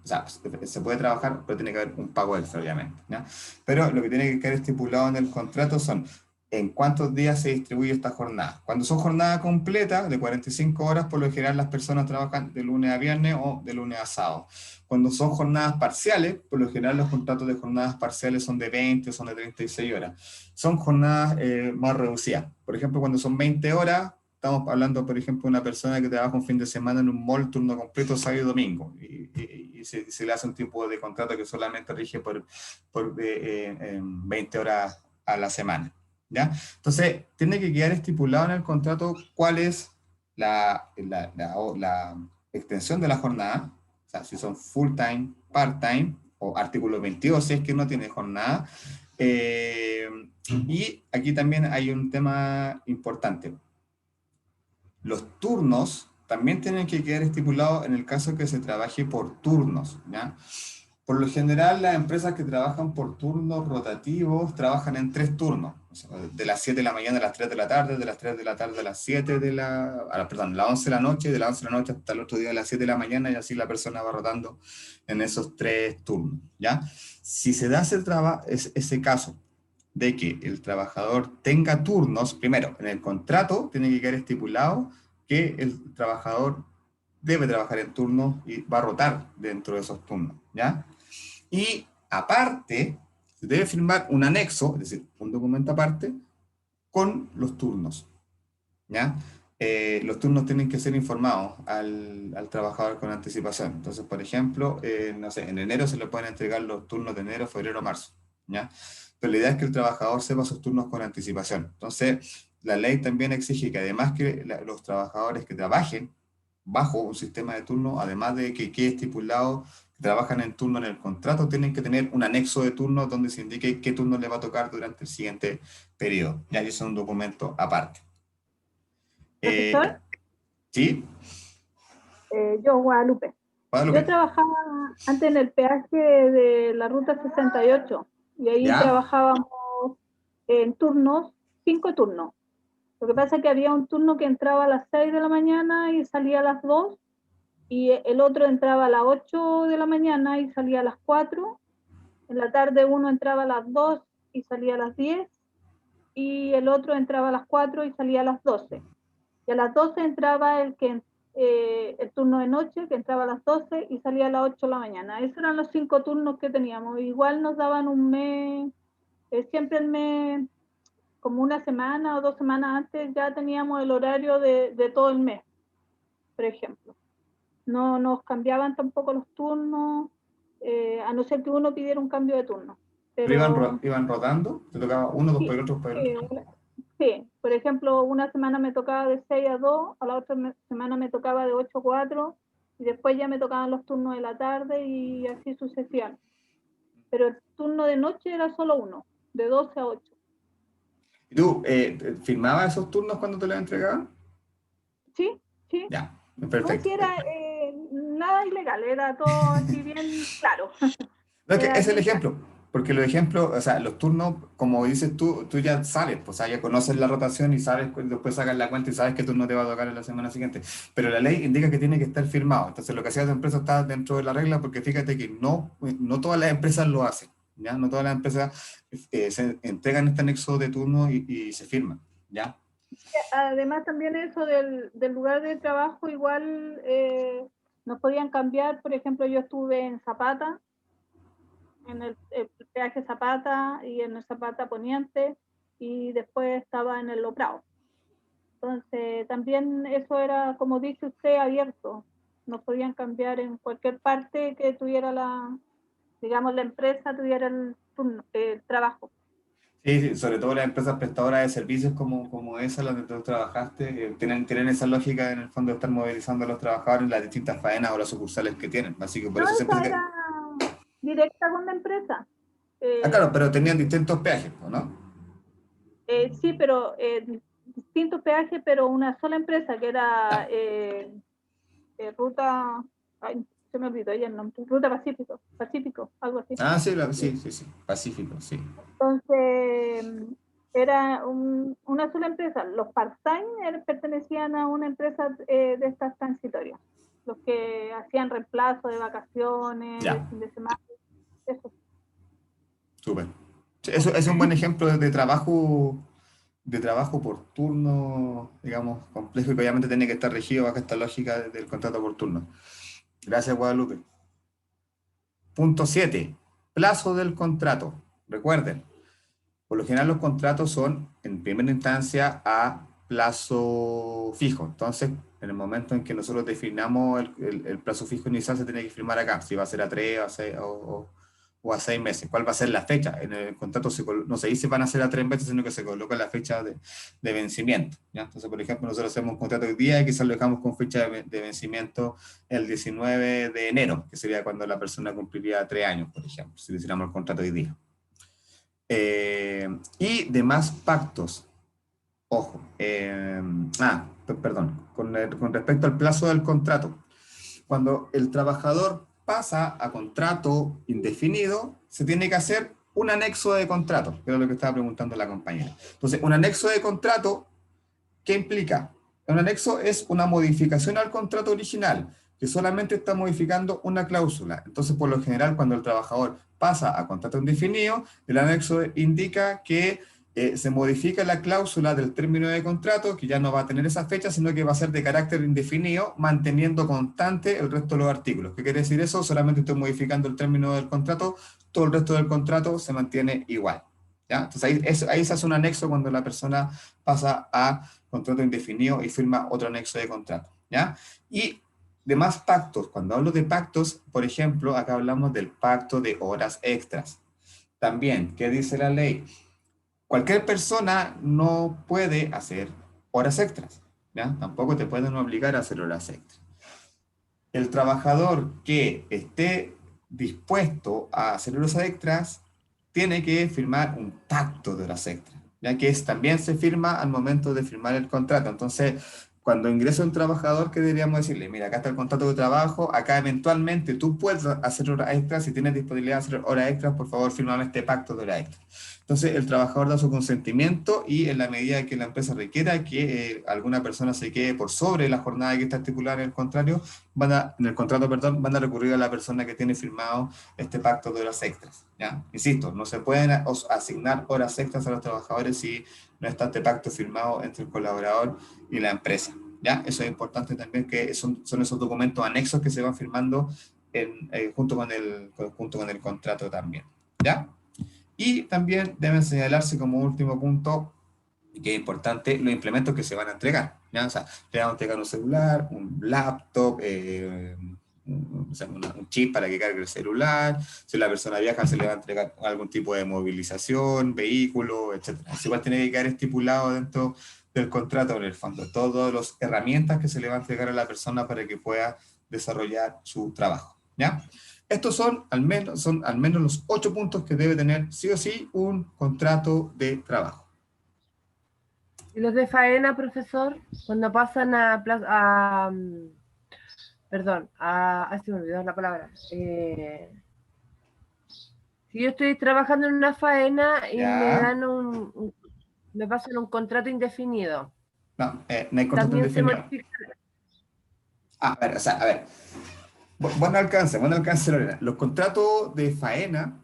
sea, se puede trabajar, pero tiene que haber un pago extra, obviamente, ¿ya? Pero lo que tiene que quedar estipulado en el contrato son en cuántos días se distribuye esta jornada. Cuando son jornadas completas, de 45 horas, por lo general las personas trabajan de lunes a viernes o de lunes a sábado. Cuando son jornadas parciales, por lo general los contratos de jornadas parciales son de 20 o son de 36 horas. Son jornadas más reducidas. Por ejemplo, cuando son 20 horas, estamos hablando, por ejemplo, de una persona que trabaja un fin de semana en un mall, turno completo, sábado y domingo, y se le hace un tipo de contrato que solamente rige por 20 horas a la semana, ¿ya? Entonces, tiene que quedar estipulado en el contrato cuál es la extensión de la jornada, o sea, si son full time, part time, o artículo 22, si es que no tiene jornada. Y aquí también hay un tema importante. Los turnos también tienen que quedar estipulados en el caso que se trabaje por turnos, ¿ya? Por lo general, las empresas que trabajan por turnos rotativos trabajan en 3 turnos, o sea, de las 7 de la mañana a las 3 de la tarde, de las 3 de la tarde a las 7 de perdón, las 11 de la noche, de las 11 de la noche hasta el otro día a las 7 de la mañana, y así la persona va rotando en esos 3 turnos, ¿ya? Si se da ese caso de que el trabajador tenga turnos, primero, en el contrato tiene que quedar estipulado que el trabajador debe trabajar en turnos y va a rotar dentro de esos turnos, ¿ya? Y aparte, se debe firmar un anexo, es decir, un documento aparte, con los turnos, ¿ya? Los turnos tienen que ser informados al trabajador con anticipación. Entonces, por ejemplo, no sé, en enero se le pueden entregar los turnos de enero, febrero, marzo, ¿ya? Pero la idea es que el trabajador sepa sus turnos con anticipación. Entonces, la ley también exige que además que los trabajadores que trabajen bajo un sistema de turno, además de que quede estipulado que trabajan en turno en el contrato, tienen que tener un anexo de turno donde se indique qué turno le va a tocar durante el siguiente periodo. Ya es un documento aparte. Profesor, ¿Sí? yo, Guadalupe. Guadalupe. Yo trabajaba antes en el peaje de la ruta 68 y ahí ¿Ya? trabajábamos en turnos, 5 turnos. Lo que pasa es que había un turno que entraba a las 6 de la mañana y salía a las 2, y el otro entraba a las 8 de la mañana y salía a las 4. En la tarde uno entraba a las 2 y salía a las 10, y el otro entraba a las 4 y salía a las 12. Y a las 12 entraba el turno de noche, que entraba a las 12 y salía a las 8 de la mañana. Esos eran los 5 turnos que teníamos. Igual nos daban un mes, siempre el mes, como una semana o 2 semanas antes, ya teníamos el horario de todo el mes, por ejemplo. No nos cambiaban tampoco los turnos, a no ser que uno pidiera un cambio de turno. Pero iban rodando, te tocaba uno, después el otro, después el otro. Sí, por ejemplo, una semana me tocaba de 6 a 2, a la otra semana me tocaba de 8 a 4, y después ya me tocaban los turnos de la tarde y así sucesivamente. Pero el turno de noche era solo uno, de 12 a 8. ¿Y tú firmabas esos turnos cuando te los entregaban? Sí, sí. Ya, perfecto. No, si era nada ilegal, era todo así bien claro. No, es que es el ejemplo. Porque los ejemplos, o sea, los turnos, como dices tú ya sabes, pues, o sea, ya conoces la rotación y sabes, después sacas la cuenta y sabes qué turno te va a tocar en la semana siguiente. Pero la ley indica que tiene que estar firmado. Entonces, lo que hacía tu empresa está dentro de la regla, porque fíjate que no todas las empresas lo hacen, ¿ya? No todas las empresas se entregan este anexo de turno y se firman, ¿ya? Además también eso del lugar de trabajo, igual nos podían cambiar. Por ejemplo, yo estuve en Zapata, en el peaje Zapata y en el Zapata Poniente, y después estaba en el Loprado. Entonces también eso era, como dice usted, abierto. Nos podían cambiar en cualquier parte que tuviera digamos, la empresa tuviera el trabajo. Sí, sí, sobre todo las empresas prestadoras de servicios como esa, donde tú trabajaste, tienen esa lógica en el fondo de estar movilizando a los trabajadores en las distintas faenas o las sucursales que tienen. Así que por No, eso siempre esa era directa con la empresa. claro, pero tenían distintos peajes, ¿no? Sí, pero distintos peajes, pero una sola empresa que era Ya. Ruta, ay, se me olvidó ya el nombre, Ruta Pacífico, algo así. Ah, sí, sí, Pacífico, sí. Entonces, era una sola empresa. Los part-time pertenecían a una empresa de estas transitorias, los que hacían reemplazo de vacaciones, de Ya, fin de semana, eso. súper. Sí, eso es un buen ejemplo de trabajo por turno, digamos, complejo y que obviamente tiene que estar regido bajo esta lógica del contrato por turno. Gracias, Guadalupe. Punto 7. Plazo del contrato. Recuerden, por lo general los contratos son en primera instancia a plazo fijo. Entonces, en el momento en que nosotros definamos el plazo fijo inicial, se tiene que firmar acá, si va a ser a 3 o a 6 meses. ¿Cuál va a ser la fecha? En el contrato no se dice van a ser a 3 meses, sino que se coloca la fecha de vencimiento, ¿ya? Entonces, por ejemplo, nosotros hacemos un contrato hoy día y quizás lo dejamos con fecha de vencimiento el 19 de enero, que sería cuando la persona cumpliría 3 años, por ejemplo, si hiciéramos el contrato hoy día. Y demás pactos. Ojo, perdón, con respecto al plazo del contrato. Cuando el trabajador pasa a contrato indefinido, se tiene que hacer un anexo de contrato, que es lo que estaba preguntando la compañera. Entonces, un anexo de contrato, ¿qué implica? Un anexo es una modificación al contrato original, que solamente está modificando una cláusula. Entonces, por lo general, cuando el trabajador pasa a contrato indefinido, el anexo indica que se modifica la cláusula del término de contrato, que ya no va a tener esa fecha, sino que va a ser de carácter indefinido, manteniendo constante el resto de los artículos. ¿Qué quiere decir eso? Solamente estoy modificando el término del contrato, todo el resto del contrato se mantiene igual, ¿ya? Entonces ahí se hace un anexo cuando la persona pasa a contrato indefinido y firma otro anexo de contrato, ¿ya? Y demás pactos, cuando hablo de pactos, por ejemplo, acá hablamos del pacto de horas extras. También, ¿qué dice la ley? Cualquier persona no puede hacer horas extras, ¿ya? Tampoco te pueden obligar a hacer horas extras. El trabajador que esté dispuesto a hacer horas extras tiene que firmar un pacto de horas extras, ya que también se firma al momento de firmar el contrato. Entonces, cuando ingresa un trabajador, ¿qué deberíamos decirle? Mira, acá está el contrato de trabajo, acá eventualmente tú puedes hacer horas extras, si tienes disponibilidad de hacer horas extras, por favor, firmame este pacto de horas extras. Entonces, el trabajador da su consentimiento y en la medida que la empresa requiera que alguna persona se quede por sobre la jornada que está estipulada en el contrato, van a recurrir a la persona que tiene firmado este pacto de horas extras, ¿ya? Insisto, no se pueden asignar horas extras a los trabajadores si no está este pacto firmado entre el colaborador y la empresa, ¿ya? Eso es importante también, que son esos documentos anexos que se van firmando junto con el contrato también, ¿ya? Y también deben señalarse como último punto, que es importante, los implementos que se van a entregar, ¿ya? O sea, le van a entregar un celular, un laptop, un chip para que cargue el celular. Si la persona viaja, se le va a entregar algún tipo de movilización, vehículo, etc. Eso igual tiene que quedar estipulado dentro del contrato, en el fondo, todas las herramientas que se le va a entregar a la persona para que pueda desarrollar su trabajo, ¿ya? Estos son al menos los 8 puntos que debe tener sí o sí un contrato de trabajo. ¿Y los de faena, profesor? Cuando pasan perdón, se me olvidó la palabra. Si yo estoy trabajando en una faena y me Ya. dan me pasan un contrato indefinido, No, no hay contrato también se indefinido. modifica. Ah, a ver, o sea, a ver. Buen alcance, Lorena. Los contratos de faena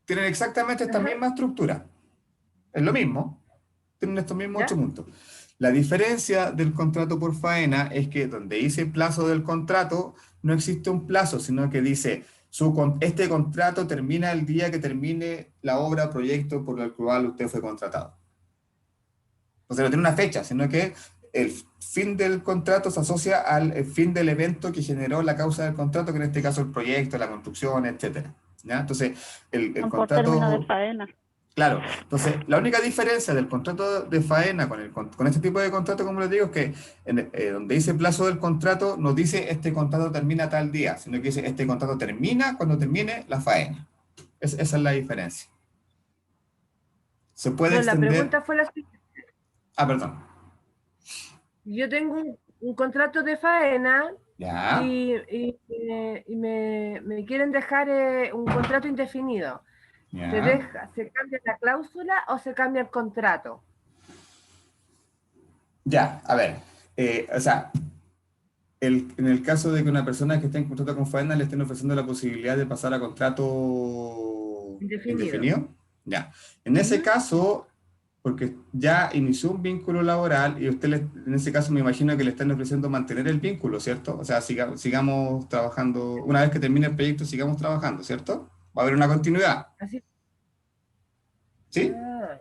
tienen exactamente esta Ajá, misma estructura. Es lo mismo. Tienen estos mismos 8 ¿ya? puntos. La diferencia del contrato por faena es que donde dice plazo del contrato, no existe un plazo, sino que dice, este contrato termina el día que termine la obra o proyecto por el cual usted fue contratado. Entonces no tiene una fecha, sino que el fin del contrato se asocia al fin del evento que generó la causa del contrato, que en este caso el proyecto, la construcción, etcétera. ¿Ya? Entonces, el Son por términos de contrato, faena. claro, entonces la única diferencia del contrato de faena con este tipo de contrato, como les digo, es que donde dice plazo del contrato, no dice este contrato termina tal día, sino que dice este contrato termina cuando termine la faena. Esa es la diferencia. Se puede No, la extender, pregunta fue la siguiente. perdón, Yo tengo un contrato de faena ya, me quieren dejar un contrato indefinido. ya. ¿Se cambia la cláusula o se cambia el contrato? Ya, a ver, o sea, en el caso de que una persona que esté en contrato con faena le estén ofreciendo la posibilidad de pasar a contrato Indefinido. indefinido, ya. En ese Ujú. caso, porque ya inició un vínculo laboral y en ese caso me imagino que le están ofreciendo mantener el vínculo, ¿cierto? O sea, sigamos trabajando, una vez que termine el proyecto, sigamos trabajando, ¿cierto? Va a haber una continuidad, Así. ¿sí? Ah,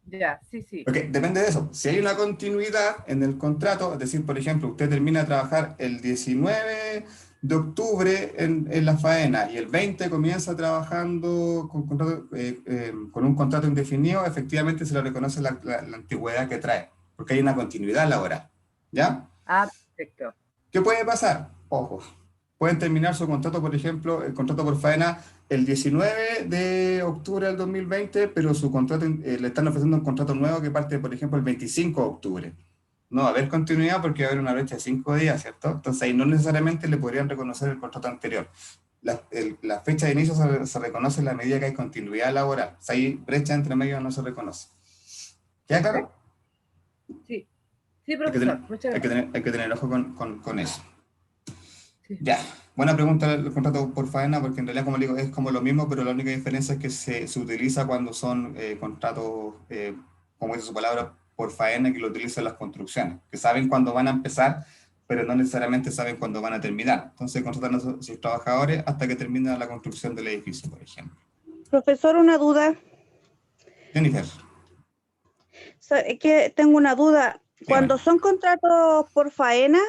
ya, sí, sí. Porque depende de eso. Si hay una continuidad en el contrato, es decir, por ejemplo, usted termina de trabajar el 19 de octubre en la faena y el 20 comienza trabajando con un contrato indefinido, efectivamente se le reconoce la antigüedad que trae, porque hay una continuidad laboral. ¿Ya? Ah, perfecto. ¿Qué puede pasar? Ojo, pueden terminar su contrato, por ejemplo, el contrato por faena el 19 de octubre del 2020, pero su contrato, le están ofreciendo un contrato nuevo que parte, por ejemplo, el 25 de octubre. No va a haber continuidad porque va a haber una brecha de 5 días, ¿cierto? Entonces ahí no necesariamente le podrían reconocer el contrato anterior. La fecha de inicio se reconoce en la medida que hay continuidad laboral. Si hay brecha entre medio no se reconoce. ¿Queda claro? Sí, sí, Hay que tener, profesor. Muchas gracias. hay que tener ojo con eso. Sí. Ya, buena pregunta el contrato por faena, porque en realidad, como le digo, es como lo mismo, pero la única diferencia es que se utiliza cuando son contratos, como dice su palabra, por faena, que lo utilizan las construcciones, que saben cuándo van a empezar, pero no necesariamente saben cuándo van a terminar. Entonces contratan a sus trabajadores hasta que termina la construcción del edificio, por ejemplo. Profesor, una duda. Jennifer, Es que tengo una duda. dígame. Cuando son contratos por faena,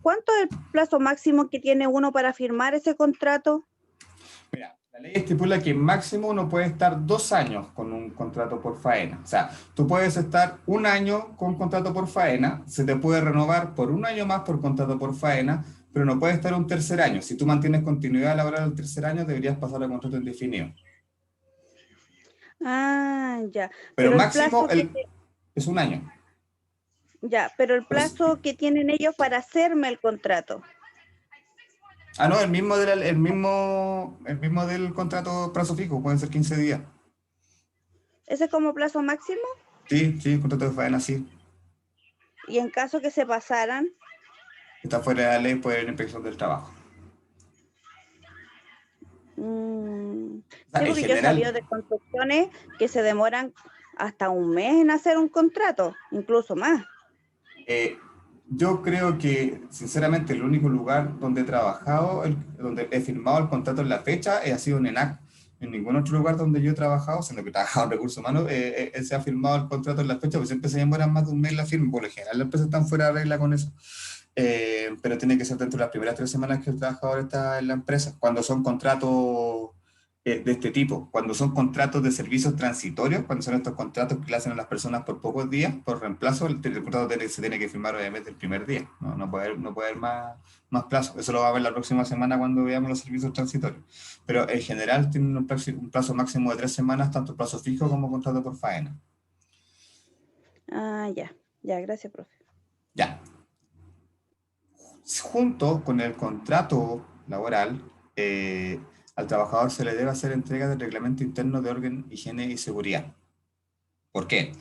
¿cuánto es el plazo máximo que tiene uno para firmar ese contrato? Mira, la ley estipula que máximo uno puede estar 2 años con un contrato por faena. O sea, tú puedes estar 1 año con contrato por faena, se te puede renovar por 1 año más por contrato por faena, pero no puedes estar un tercer año. Si tú mantienes continuidad laboral el tercer año, deberías pasar a contrato indefinido. Ah, ya. Pero Pero el máximo plazo que es 1 año. ya, pero el plazo que tienen ellos para hacerme el contrato. Ah, no, el mismo del contrato plazo fijo, pueden ser 15 días. ¿Ese es como plazo máximo? Sí, el contrato de faena, sí. Y en caso que se pasaran, Está fuera de la ley, puede haber una inspección del trabajo. sí, En porque yo he general, sabido de construcciones que se demoran hasta un mes en hacer un contrato, incluso más. yo creo que, sinceramente, el único lugar donde he trabajado, donde he firmado el contrato en la fecha, ha sido en ENAC. En ningún otro lugar donde yo he trabajado, siendo que he trabajado en recursos humanos, se ha firmado el contrato en la fecha, porque siempre se demoran más de un mes la firma. Por lo general, las empresas están fuera de regla con eso. Pero tiene que ser dentro de las primeras 3 semanas que el trabajador está en la empresa. Cuando son contratos de este tipo, cuando son contratos de servicios transitorios, cuando son estos contratos que le hacen a las personas por pocos días, por reemplazo, el contrato se tiene que firmar obviamente el primer día, no puede haber más plazo. Eso lo va a ver la próxima semana cuando veamos los servicios transitorios. Pero en general tienen un plazo máximo de 3 semanas, tanto plazo fijo como contrato por faena. Ah, ya, gracias, profe. Ya. Junto con el contrato laboral, al trabajador se le debe hacer entrega del reglamento interno de orden, higiene y seguridad. ¿Por qué?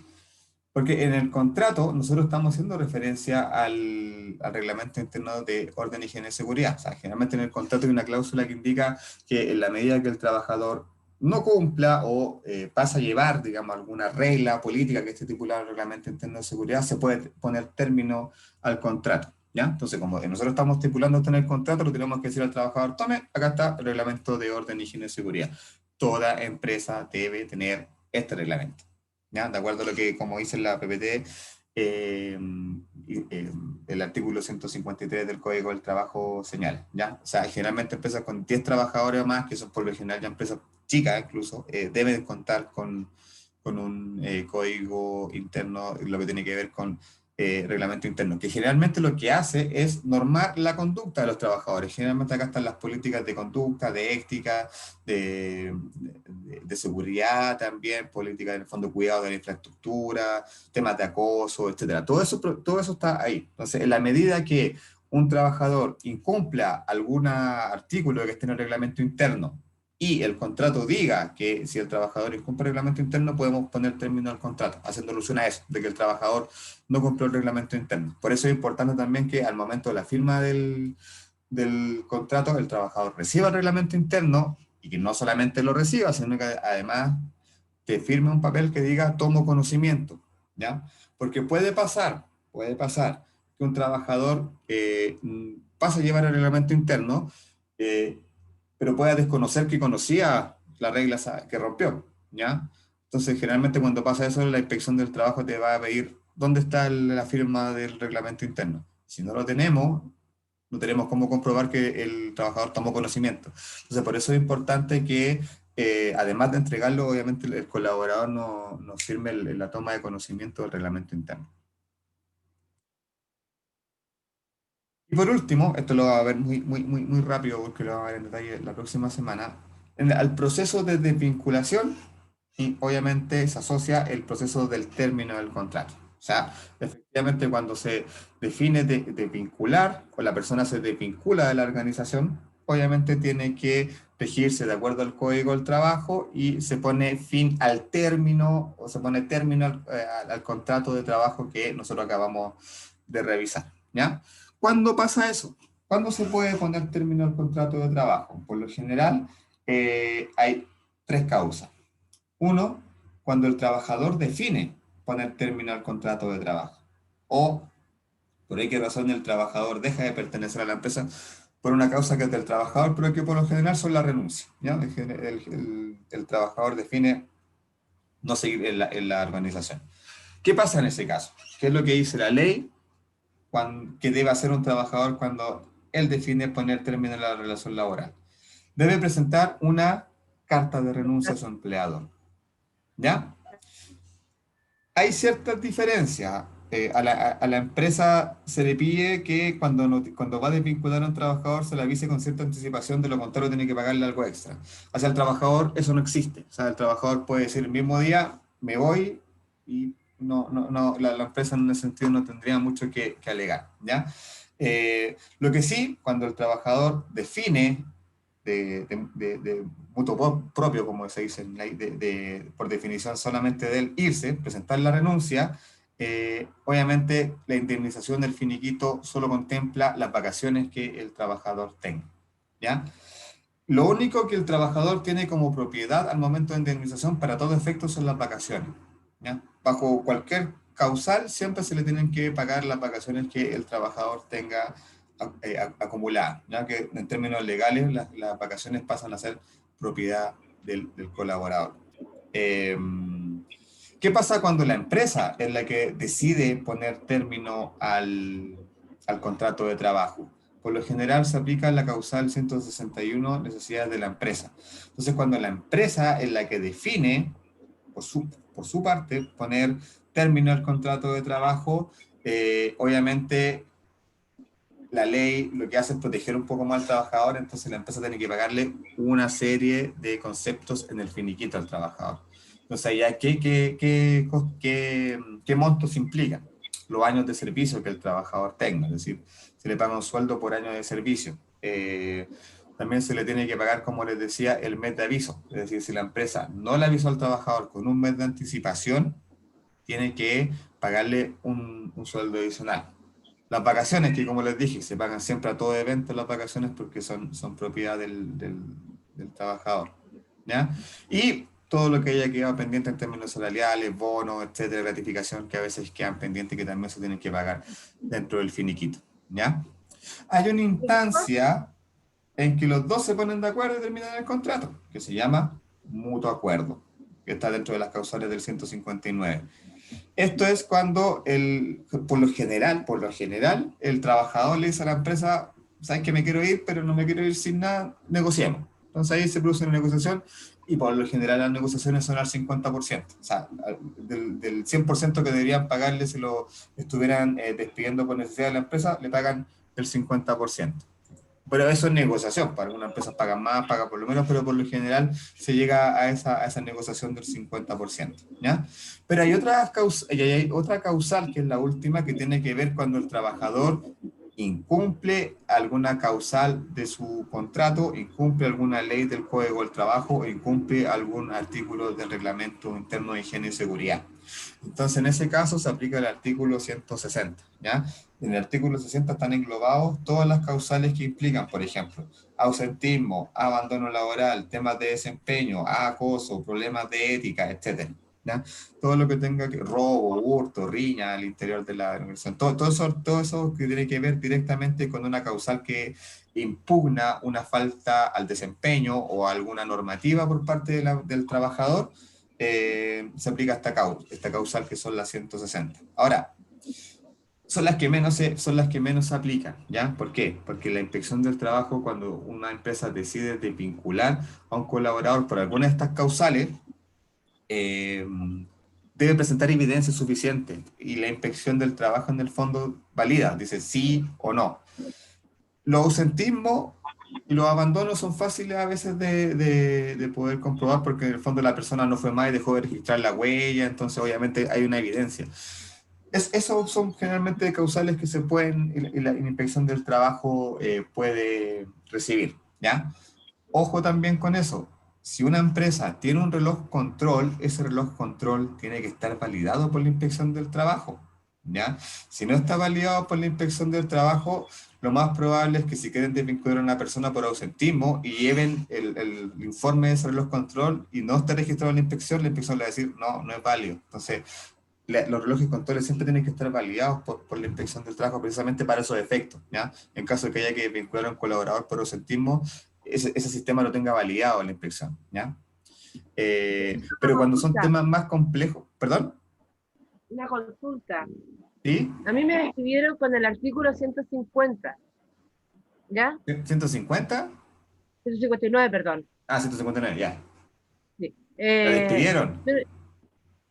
Porque en el contrato nosotros estamos haciendo referencia al reglamento interno de orden, higiene y seguridad. O sea, generalmente en el contrato hay una cláusula que indica que en la medida que el trabajador no cumpla o pasa a llevar, digamos, alguna regla política que esté estipulada en el reglamento interno de seguridad, se puede poner término al contrato. ¿Ya? Entonces, como nosotros estamos estipulando esto en el contrato, lo tenemos que decir al trabajador, tome, acá está el reglamento de orden, higiene y seguridad. Toda empresa debe tener este reglamento. ¿Ya? De acuerdo a lo que, como dice la PPT, el artículo 153 del Código del Trabajo señala, ¿ya? O sea, generalmente empresas con 10 trabajadores o más, que son por lo general ya empresas chicas incluso, deben contar con un código interno, lo que tiene que ver con reglamento interno, que generalmente lo que hace es normar la conducta de los trabajadores. Generalmente acá están las políticas de conducta, de ética, de seguridad también, políticas en el fondo cuidado de la infraestructura, temas de acoso, etcétera. Todo eso está ahí. Entonces, en la medida que un trabajador incumpla algún artículo que esté en el reglamento interno, y el contrato diga que si el trabajador incumple el reglamento interno, podemos poner término al contrato, haciendo alusión a eso, de que el trabajador no cumplió el reglamento interno. Por eso es importante también que al momento de la firma del contrato, el trabajador reciba el reglamento interno, y que no solamente lo reciba, sino que además te firme un papel que diga tomo conocimiento, ¿ya? Porque puede pasar que un trabajador pase a llevar el reglamento interno, pero pueda desconocer que conocía las reglas que rompió, ¿ya? Entonces, generalmente cuando pasa eso, la inspección del trabajo te va a pedir dónde está la firma del reglamento interno. Si no lo tenemos, no tenemos cómo comprobar que el trabajador tomó conocimiento. Entonces, por eso es importante que, además de entregarlo, obviamente el colaborador no firme la toma de conocimiento del reglamento interno. Y por último, esto lo va a ver muy rápido porque lo vamos a ver en detalle la próxima semana, al proceso de desvinculación, y obviamente se asocia el proceso del término del contrato. O sea, efectivamente cuando se define de vincular, o la persona se desvincula de la organización, obviamente tiene que regirse de acuerdo al Código del Trabajo y se pone fin al término, o se pone término al contrato de trabajo que nosotros acabamos de revisar, ¿ya? ¿Cuándo pasa eso? ¿Cuándo se puede poner término al contrato de trabajo? Por lo general, hay 3 causas. Uno, cuando el trabajador define poner término al contrato de trabajo. O, por qué razón el trabajador deja de pertenecer a la empresa por una causa que es del trabajador, pero que por lo general son la renuncia, ¿ya? El trabajador define no seguir en la organización. ¿Qué pasa en ese caso? ¿Qué es lo que dice la ley? Que debe hacer un trabajador cuando él define poner término a la relación laboral. Debe presentar una carta de renuncia a su empleador. ¿Ya? Hay ciertas diferencias. A la empresa se le pide que cuando va a desvincular a un trabajador se le avise con cierta anticipación, de lo contrario tiene que pagarle algo extra. Hacia el trabajador eso no existe. O sea, el trabajador puede decir el mismo día, me voy, y la empresa en ese sentido no tendría mucho que alegar, ¿ya? Lo que sí, cuando el trabajador define de mutuo propio, como se dice en ley, por definición solamente de él irse, presentar la renuncia, obviamente la indemnización del finiquito solo contempla las vacaciones que el trabajador tenga, ¿ya? Lo único que el trabajador tiene como propiedad al momento de indemnización para todo efecto son las vacaciones, ¿ya? Bajo cualquier causal siempre se le tienen que pagar las vacaciones que el trabajador tenga acumuladas, ya que en términos legales las vacaciones pasan a ser propiedad del colaborador. ¿Qué pasa cuando la empresa es la que decide poner término al contrato de trabajo? Por lo general se aplica la causal 161, necesidades de la empresa. Entonces, cuando la empresa es la que define, por su parte, poner término al contrato de trabajo, obviamente la ley lo que hace es proteger un poco más al trabajador, entonces la empresa tiene que pagarle una serie de conceptos en el finiquito al trabajador. Entonces, ya ¿qué montos implican? Los años de servicio que el trabajador tenga, es decir, se le paga un sueldo por año de servicio. también se le tiene que pagar, como les decía, el mes de aviso. Es decir, si la empresa no le avisó al trabajador con un mes de anticipación, tiene que pagarle un sueldo adicional. Las vacaciones, que como les dije, se pagan siempre a todo evento las vacaciones porque son propiedad del trabajador, ¿ya? Y todo lo que haya quedado pendiente en términos salariales, bonos, etcétera, gratificación, que a veces quedan pendientes que también se tienen que pagar dentro del finiquito, ¿ya? Hay una instancia en que los dos se ponen de acuerdo y terminan el contrato, que se llama mutuo acuerdo, que está dentro de las causales del 159. Esto es cuando, por lo general, el trabajador le dice a la empresa, sabes que me quiero ir, pero no me quiero ir sin nada, negociemos. Entonces ahí se produce una negociación y por lo general las negociaciones son al 50%. O sea, del 100% que deberían pagarle si lo estuvieran despidiendo por necesidad de la empresa, le pagan el 50%. Pero eso es negociación, para algunas empresas pagan más, pagan por lo menos, pero por lo general se llega a esa negociación del 50%, ¿ya? Pero hay otra causal, que es la última, que tiene que ver cuando el trabajador incumple alguna causal de su contrato, incumple alguna ley del Código del Trabajo o incumple algún artículo del Reglamento Interno de Higiene y Seguridad. Entonces, en ese caso se aplica el artículo 160, ¿ya? En el artículo 60 están englobados todas las causales que implican, por ejemplo, ausentismo, abandono laboral, temas de desempeño, acoso, problemas de ética, etc. ¿Ya? Todo lo que tenga que robo, hurto, riña al interior de la organización, todo eso que tiene que ver directamente con una causal que impugna una falta al desempeño o alguna normativa por parte del trabajador, se aplica esta causal que son las 160. Ahora, son las que menos se aplican, ¿ya? ¿Por qué? Porque la inspección del trabajo, cuando una empresa decide desvincular a un colaborador por alguna de estas causales, debe presentar evidencia suficiente y la inspección del trabajo en el fondo valida, dice sí o no. Los ausentismos y los abandonos son fáciles a veces de poder comprobar porque en el fondo la persona no fue más y dejó de registrar la huella, entonces obviamente hay una evidencia. Esos son generalmente causales que se pueden, y la inspección del trabajo puede recibir, ¿ya? Ojo también con eso. Si una empresa tiene un reloj control, ese reloj control tiene que estar validado por la inspección del trabajo, ¿ya? Si no está validado por la inspección del trabajo, lo más probable es que si quieren desvincular a una persona por ausentismo y lleven el informe de ese reloj control y no está registrado en la inspección le va a decir, no es válido. Entonces, los relojes controles siempre tienen que estar validados por la inspección del trabajo precisamente para esos efectos, ¿ya? En caso de que haya que vincular a un colaborador por ausentismo, ese sistema lo tenga validado en la inspección, ¿ya? Pero cuando son temas más complejos, ¿perdón? Una consulta. ¿Sí? A mí me despidieron con el artículo 150, ¿ya? ¿150? 159, perdón. 159, ya. Sí. ¿La despidieron?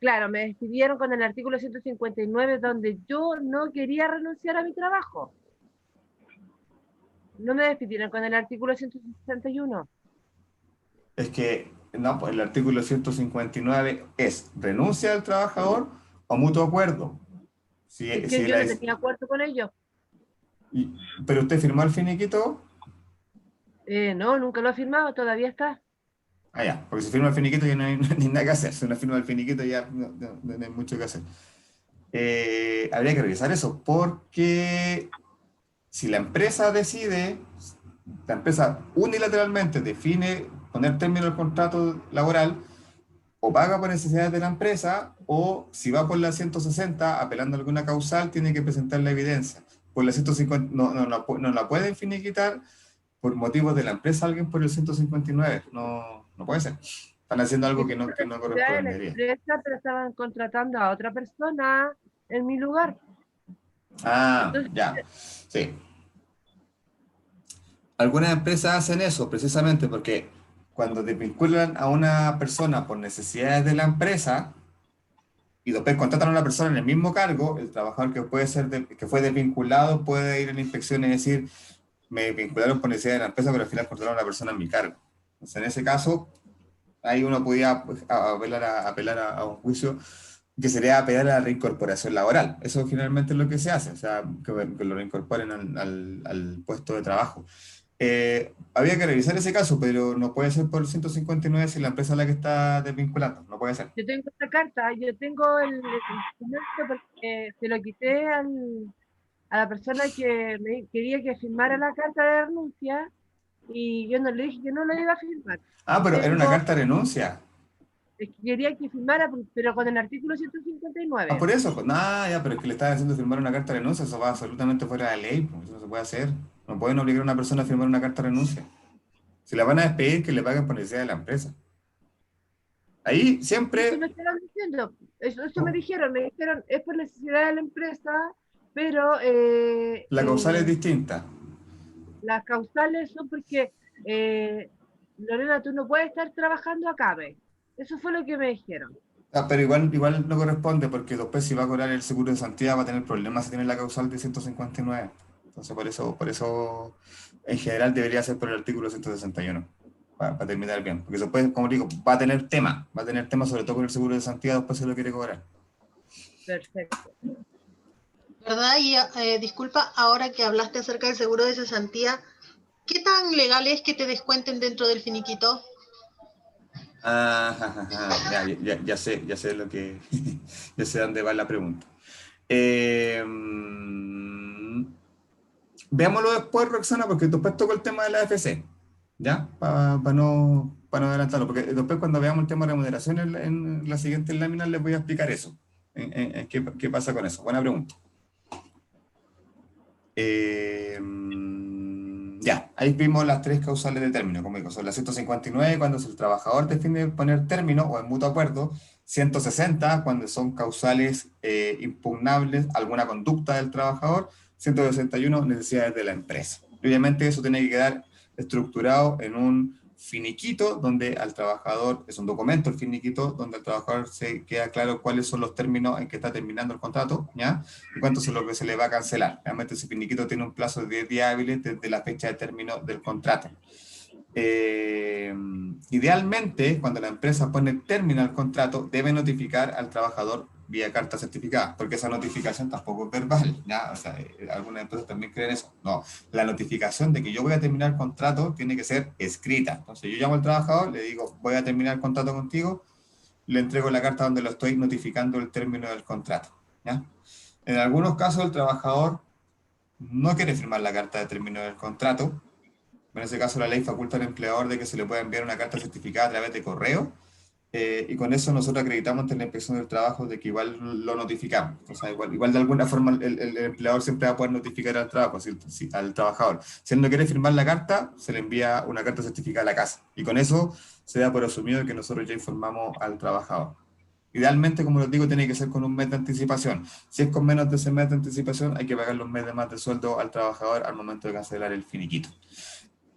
Claro, me despidieron con el artículo 159, donde yo no quería renunciar a mi trabajo. No me despidieron con el artículo 161. Es que, no, pues el artículo 159 es renuncia al trabajador o mutuo acuerdo. Es que yo no tenía acuerdo con ellos. ¿Pero usted firmó el finiquito? No, nunca lo he firmado, todavía está. Ah, ya, porque si firma el finiquito ya no hay nada que hacer. Si uno firma el finiquito ya no hay mucho que hacer. Habría que revisar eso, porque si la empresa decide, la empresa unilateralmente define poner término al contrato laboral, o paga por necesidades de la empresa, o si va por la 160, apelando a alguna causal, tiene que presentar la evidencia. Por la 150 no la pueden finiquitar por motivos de la empresa alguien por el 159. No puede ser. Están haciendo algo que no correspondería. Pero estaban contratando a otra persona en mi lugar. Entonces, ya. Sí. Algunas empresas hacen eso precisamente porque cuando desvinculan a una persona por necesidades de la empresa y después contratan a una persona en el mismo cargo, el trabajador que fue desvinculado puede ir a la inspección y decir, me vincularon por necesidades de la empresa, pero al final contrataron a una persona en mi cargo. Entonces, en ese caso, ahí uno podía apelar a un juicio que sería apelar a la reincorporación laboral. Eso generalmente es lo que se hace, o sea, que lo reincorporen al puesto de trabajo. Había que revisar ese caso, pero no puede ser por 159 si la empresa es la que está desvinculando, no puede ser. Yo tengo esta carta, yo tengo el documento porque se lo quité a la persona que me quería que firmara la carta de renuncia y yo no le dije que no lo iba a firmar. Ah, pero era una Tengo- carta de renuncia. Es que quería que firmara, pero con el artículo Ah, 159. por eso, pues, nada, ya, pero es que le estaba haciendo firmar una carta de renuncia, eso va absolutamente fuera de ley, pues, eso no se puede hacer. No pueden obligar a una persona a firmar una carta de renuncia. Si la van a despedir, que le paguen por necesidad de la empresa. Ahí Eso siempre, me estaban diciendo, eso me dijeron, es por necesidad de la empresa, pero la causal es distinta. las causales son porque, Lorena, tú no puedes estar trabajando acá, ¿ves? Eso fue lo que me dijeron. Ah, pero igual no corresponde, porque después si va a cobrar el seguro de Santiago va a tener problemas si tiene la causal de 159. Entonces por eso en general debería ser por el artículo 161, para terminar bien. Porque después, como digo, va a tener tema sobre todo con el seguro de Santiago, después se lo quiere cobrar. Perfecto. ¿Verdad? Y disculpa, ahora que hablaste acerca del seguro de cesantía, ¿qué tan legal es que te descuenten dentro del finiquito? Ya sé lo que, ya sé dónde va la pregunta. Veámoslo después, Roxana, porque después toco el tema de la AFC, ¿ya? Para no adelantarlo, porque después cuando veamos el tema de remuneración en las siguientes láminas les voy a explicar eso, qué pasa con eso. Buena pregunta. Ya, ahí vimos las tres causales de término, como digo, son las 159 cuando el trabajador define poner término o en mutuo acuerdo, 160 cuando son causales impugnables alguna conducta del trabajador, 161 necesidades de la empresa. Obviamente eso tiene que quedar estructurado en un finiquito donde al trabajador, es un documento el finiquito, donde al trabajador se queda claro cuáles son los términos en que está terminando el contrato, ¿ya? Y cuánto es lo que se le va a cancelar. Realmente ese finiquito tiene un plazo de 10 días hábiles desde la fecha de término del contrato. Idealmente, cuando la empresa pone término al contrato, debe notificar al trabajador vía carta certificada, porque esa notificación tampoco es verbal, ¿ya? O sea, algunas empresas también creen eso. No, la notificación de que yo voy a terminar el contrato tiene que ser escrita. Entonces yo llamo al trabajador, le digo, voy a terminar el contrato contigo, le entrego la carta donde lo estoy notificando el término del contrato, ¿ya? En algunos casos el trabajador no quiere firmar la carta de término del contrato. En ese caso la ley faculta al empleador de que se le pueda enviar una carta certificada a través de correo, y con eso nosotros acreditamos ante la inspección del trabajo de que igual lo notificamos. O sea, igual de alguna forma el empleador siempre va a poder notificar al trabajo, al trabajador. Si él no quiere firmar la carta, se le envía una carta certificada a la casa. Y con eso se da por asumido que nosotros ya informamos al trabajador. Idealmente, como les digo, tiene que ser con un mes de anticipación. Si es con menos de ese mes de anticipación, hay que pagar los meses más de sueldo al trabajador al momento de cancelar el finiquito.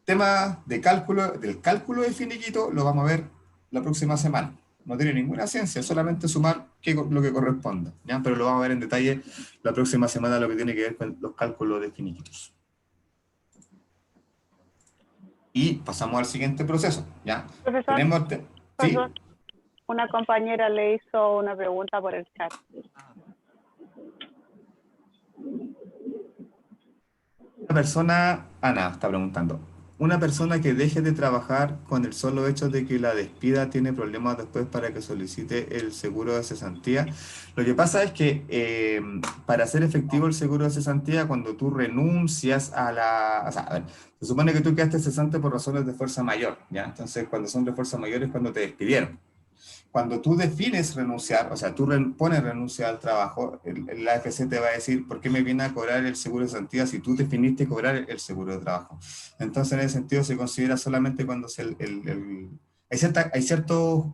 Tema de del cálculo del finiquito lo vamos a ver la próxima semana. No tiene ninguna ciencia, solamente sumar lo que corresponda, ¿ya? Pero lo vamos a ver en detalle la próxima semana, lo que tiene que ver con los cálculos de finiquitos. Y pasamos al siguiente proceso, ¿ya? Profesor, Tenemos ¿sí? Una compañera le hizo una pregunta por el chat. Una persona, Ana está preguntando, una persona que deje de trabajar con el solo hecho de que la despida tiene problemas después para que solicite el seguro de cesantía. Lo que pasa es que para hacer efectivo el seguro de cesantía, cuando tú renuncias a la... O sea, a ver, se supone que tú quedaste cesante por razones de fuerza mayor, ¿ya? Entonces, cuando son de fuerza mayor es cuando te despidieron. Cuando tú defines renunciar, o sea, tú pones renuncia al trabajo, el AFC te va a decir, ¿por qué me viene a cobrar el seguro de cesantía si tú definiste cobrar el seguro de trabajo? Entonces, en ese sentido, se considera solamente cuando hay ciertos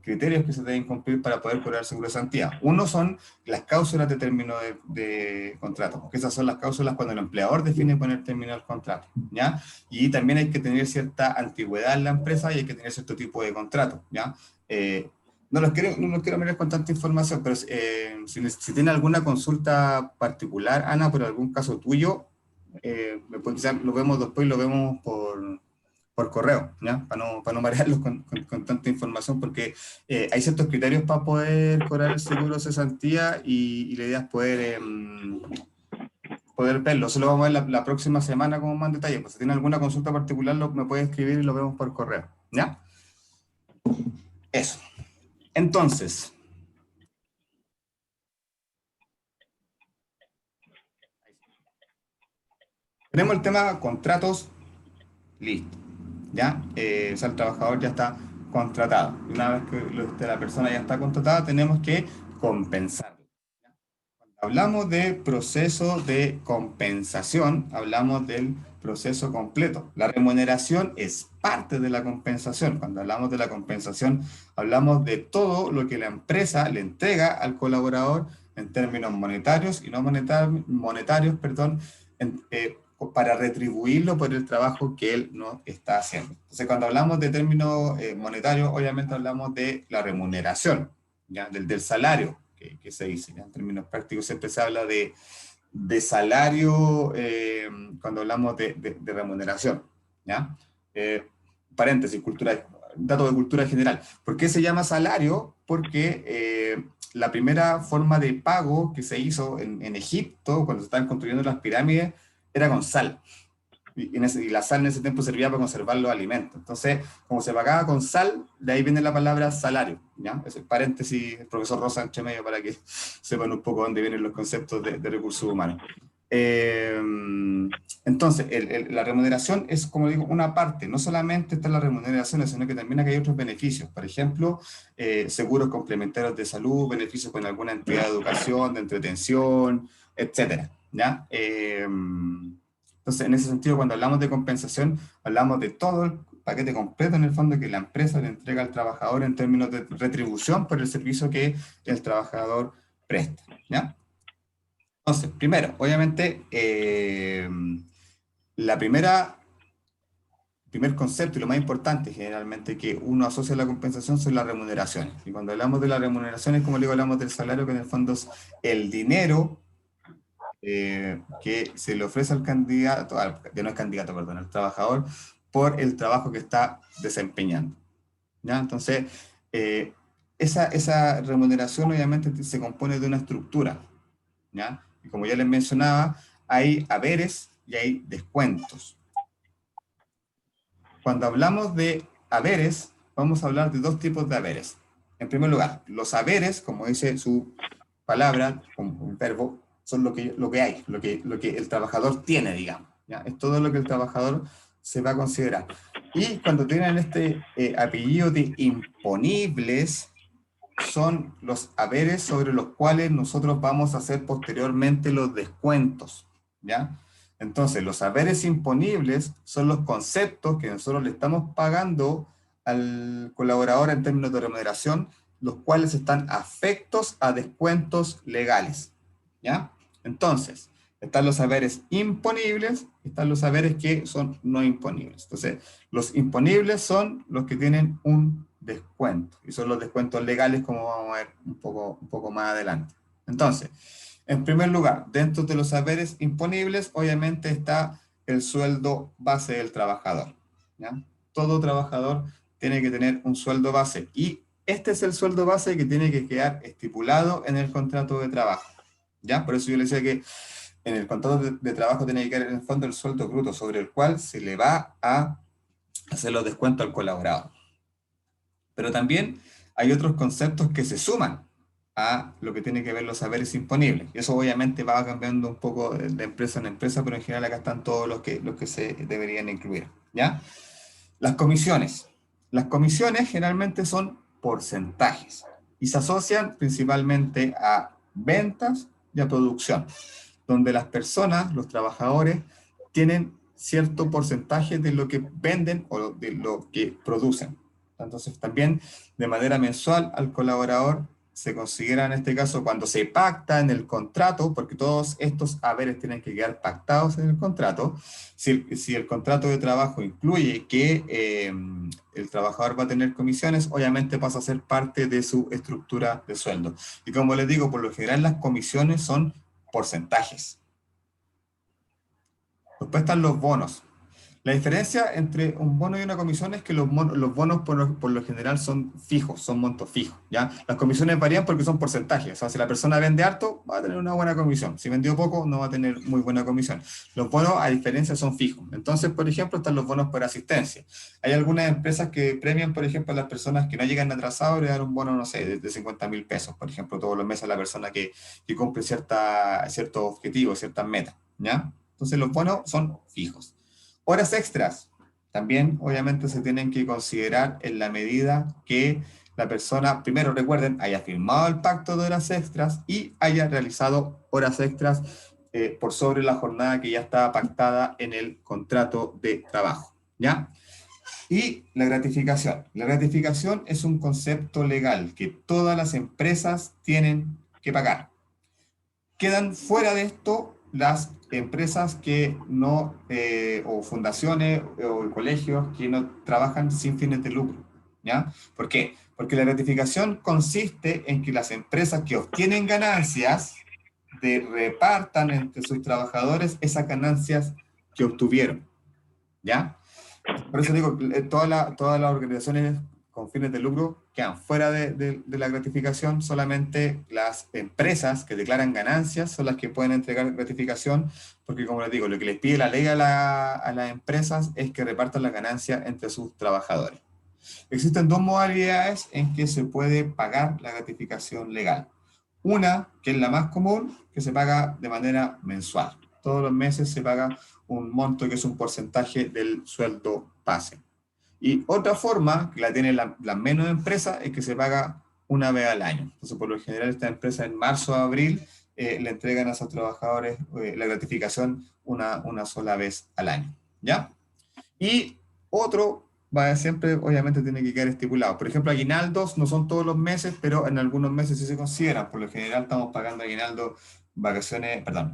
criterios que se deben cumplir para poder cobrar el seguro de cesantía. Uno son las cláusulas de término de contrato, porque esas son las cláusulas cuando el empleador define poner término al contrato, ¿ya? Y también hay que tener cierta antigüedad en la empresa y hay que tener cierto tipo de contrato, ¿ya? No los quiero mirar con tanta información, pero si tiene alguna consulta particular, Ana, por algún caso tuyo, quizás lo vemos después, lo vemos por correo, ¿ya? Para no marearlos con tanta información, porque hay ciertos criterios para poder cobrar el seguro de cesantía y la idea es poder poder verlo. Eso lo vamos a ver la próxima semana como más en detalle. Pues si tiene alguna consulta particular, me puede escribir y lo vemos por correo. ¿Ya? Eso. Entonces, tenemos el tema contratos, listo. ¿Ya? O sea, el trabajador ya está contratado. Una vez que la persona ya está contratada, tenemos que compensarlo. Cuando hablamos de proceso de compensación, hablamos del proceso completo. La remuneración es parte de la compensación. Cuando hablamos de la compensación, hablamos de todo lo que la empresa le entrega al colaborador en términos monetarios y no monetarios, perdón, para retribuirlo por el trabajo que él no está haciendo. Entonces, cuando hablamos de términos monetarios, obviamente hablamos de la remuneración, ¿ya? Del salario que se dice, ¿ya? En términos prácticos siempre se habla de salario cuando hablamos de remuneración, ¿ya? Paréntesis, dato de cultura general. ¿Por qué se llama salario? Porque la primera forma de pago que se hizo en Egipto, cuando se estaban construyendo las pirámides, era con sal. Y la sal en ese tiempo servía para conservar los alimentos. Entonces, como se pagaba con sal, de ahí viene la palabra salario, ¿ya? Ese paréntesis, el profesor Rosa entre medio, para que sepan un poco dónde vienen los conceptos de recursos humanos. Entonces, la remuneración es, como digo, una parte. No solamente está la remuneración, sino que también hay otros beneficios. Por ejemplo, seguros complementarios de salud, beneficios con alguna entidad de educación, de entretención, etcétera, ¿ya? Entonces, en ese sentido, cuando hablamos de compensación, hablamos de todo el paquete completo, en el fondo, que la empresa le entrega al trabajador en términos de retribución por el servicio que el trabajador presta, ¿ya? Entonces, primero, obviamente, primer concepto y lo más importante generalmente que uno asocia a la compensación son las remuneraciones. Y cuando hablamos de las remuneraciones, como digo, hablamos del salario, que en el fondo es el dinero que se le ofrece al candidato, no es candidato, perdón, al trabajador, por el trabajo que está desempeñando, ¿ya? Entonces, esa remuneración obviamente se compone de una estructura, ¿ya? Y como ya les mencionaba, hay haberes y hay descuentos. Cuando hablamos de haberes, vamos a hablar de dos tipos de haberes. En primer lugar, los haberes, como dice su palabra, como un verbo, son lo que hay, lo que el trabajador tiene, digamos, ¿ya? Es todo lo que el trabajador se va a considerar. Y cuando tienen este apellido de imponibles, son los haberes sobre los cuales nosotros vamos a hacer posteriormente los descuentos, ¿ya? Entonces, los haberes imponibles son los conceptos que nosotros le estamos pagando al colaborador en términos de remuneración, los cuales están afectos a descuentos legales, ¿ya? Entonces, están los haberes imponibles, están los haberes que son no imponibles. Entonces, los imponibles son los que tienen un descuento, y son los descuentos legales, como vamos a ver un poco más adelante. Entonces, en primer lugar, dentro de los haberes imponibles, obviamente está el sueldo base del trabajador, ¿ya? Todo trabajador tiene que tener un sueldo base, y este es el sueldo base que tiene que quedar estipulado en el contrato de trabajo, ¿ya? Por eso yo le decía que en el contrato de trabajo tiene que quedar en el fondo el sueldo bruto, sobre el cual se le va a hacer los descuentos al colaborador. Pero también hay otros conceptos que se suman a lo que tiene que ver los haberes imponibles. Y eso obviamente va cambiando un poco de empresa en empresa, pero en general acá están todos los que se deberían incluir, ¿ya? Las comisiones. Las comisiones generalmente son porcentajes y se asocian principalmente a ventas y a producción, donde las personas, los trabajadores, tienen cierto porcentaje de lo que venden o de lo que producen. Entonces también de manera mensual al colaborador se considera en este caso cuando se pacta en el contrato, porque todos estos haberes tienen que quedar pactados en el contrato. Si el contrato de trabajo incluye que el trabajador va a tener comisiones, obviamente pasa a ser parte de su estructura de sueldo. Y como les digo, por lo general las comisiones son porcentajes. Después están los bonos. La diferencia entre un bono y una comisión es que los bonos por lo general son fijos, son montos fijos, ¿ya? Las comisiones varían porque son porcentajes, o sea, si la persona vende harto, va a tener una buena comisión, si vendió poco, no va a tener muy buena comisión. Los bonos, a diferencia, son fijos. Entonces, por ejemplo, están los bonos por asistencia. Hay algunas empresas que premian, por ejemplo, a las personas que no llegan atrasados, le dan un bono, no sé, de 50.000 pesos, por ejemplo, todos los meses a la persona que cumple ciertos objetivos, ciertas metas, ¿ya? Entonces, los bonos son fijos. Horas extras también obviamente se tienen que considerar en la medida que la persona, primero recuerden, haya firmado el pacto de horas extras y haya realizado horas extras por sobre la jornada que ya estaba pactada en el contrato de trabajo, ¿ya? Y la gratificación. La gratificación es un concepto legal que todas las empresas tienen que pagar. Quedan fuera de esto las empresas que no, o fundaciones o colegios que no trabajan sin fines de lucro, ¿ya? ¿Por qué? Porque la gratificación consiste en que las empresas que obtienen ganancias repartan entre sus trabajadores esas ganancias que obtuvieron, ¿ya? Por eso digo, todas las organizaciones con fines de lucro quedan fuera de la gratificación. Solamente las empresas que declaran ganancias son las que pueden entregar gratificación, porque como les digo, lo que les pide la ley a las empresas es que repartan las ganancias entre sus trabajadores. Existen dos modalidades en que se puede pagar la gratificación legal. Una, que es la más común, que se paga de manera mensual. Todos los meses se paga un monto que es un porcentaje del sueldo base. Y otra forma, que la tienen las menos empresas, es que se paga una vez al año. Entonces, por lo general, estas empresas en marzo o abril le entregan a sus trabajadores la gratificación una sola vez al año, ¿ya? Y otro, siempre obviamente tiene que quedar estipulado. Por ejemplo, aguinaldos no son todos los meses, pero en algunos meses sí se consideran. Por lo general estamos pagando aguinaldo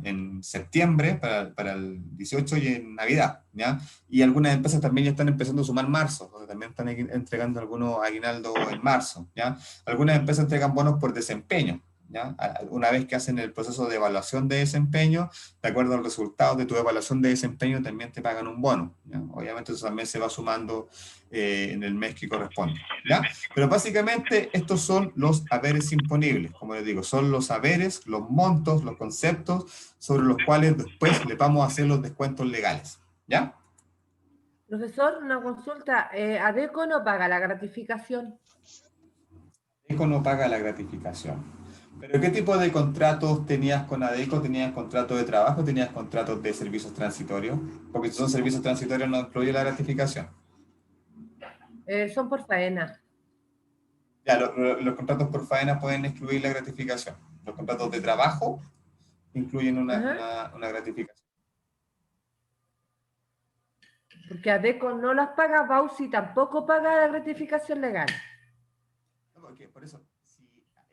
en septiembre para el 18 y en Navidad, ¿ya? Y algunas empresas también ya están empezando a sumar marzo, donde también están entregando algunos aguinaldos en marzo, ¿ya? Algunas empresas entregan bonos por desempeño, ¿ya? Una vez que hacen el proceso de evaluación de desempeño, de acuerdo al resultado de tu evaluación de desempeño, también te pagan un bono, ¿ya? Obviamente eso también se va sumando en el mes que corresponde, ¿ya? Pero básicamente estos son los haberes imponibles, como les digo, son los haberes, los montos, los conceptos sobre los cuales después le vamos a hacer los descuentos legales, ¿ya? Profesor, una consulta, ¿ADECO no paga la gratificación? ADECO no paga la gratificación. ¿Pero qué tipo de contratos tenías con ADECO? ¿Tenías contratos de trabajo? ¿Tenías contratos de servicios transitorios? Porque si son servicios transitorios no incluye la gratificación. Son por faena. Ya, los contratos por faena pueden excluir la gratificación. Los contratos de trabajo incluyen una gratificación. Porque ADECO no las paga, Bausi tampoco paga la gratificación legal. No, porque por eso,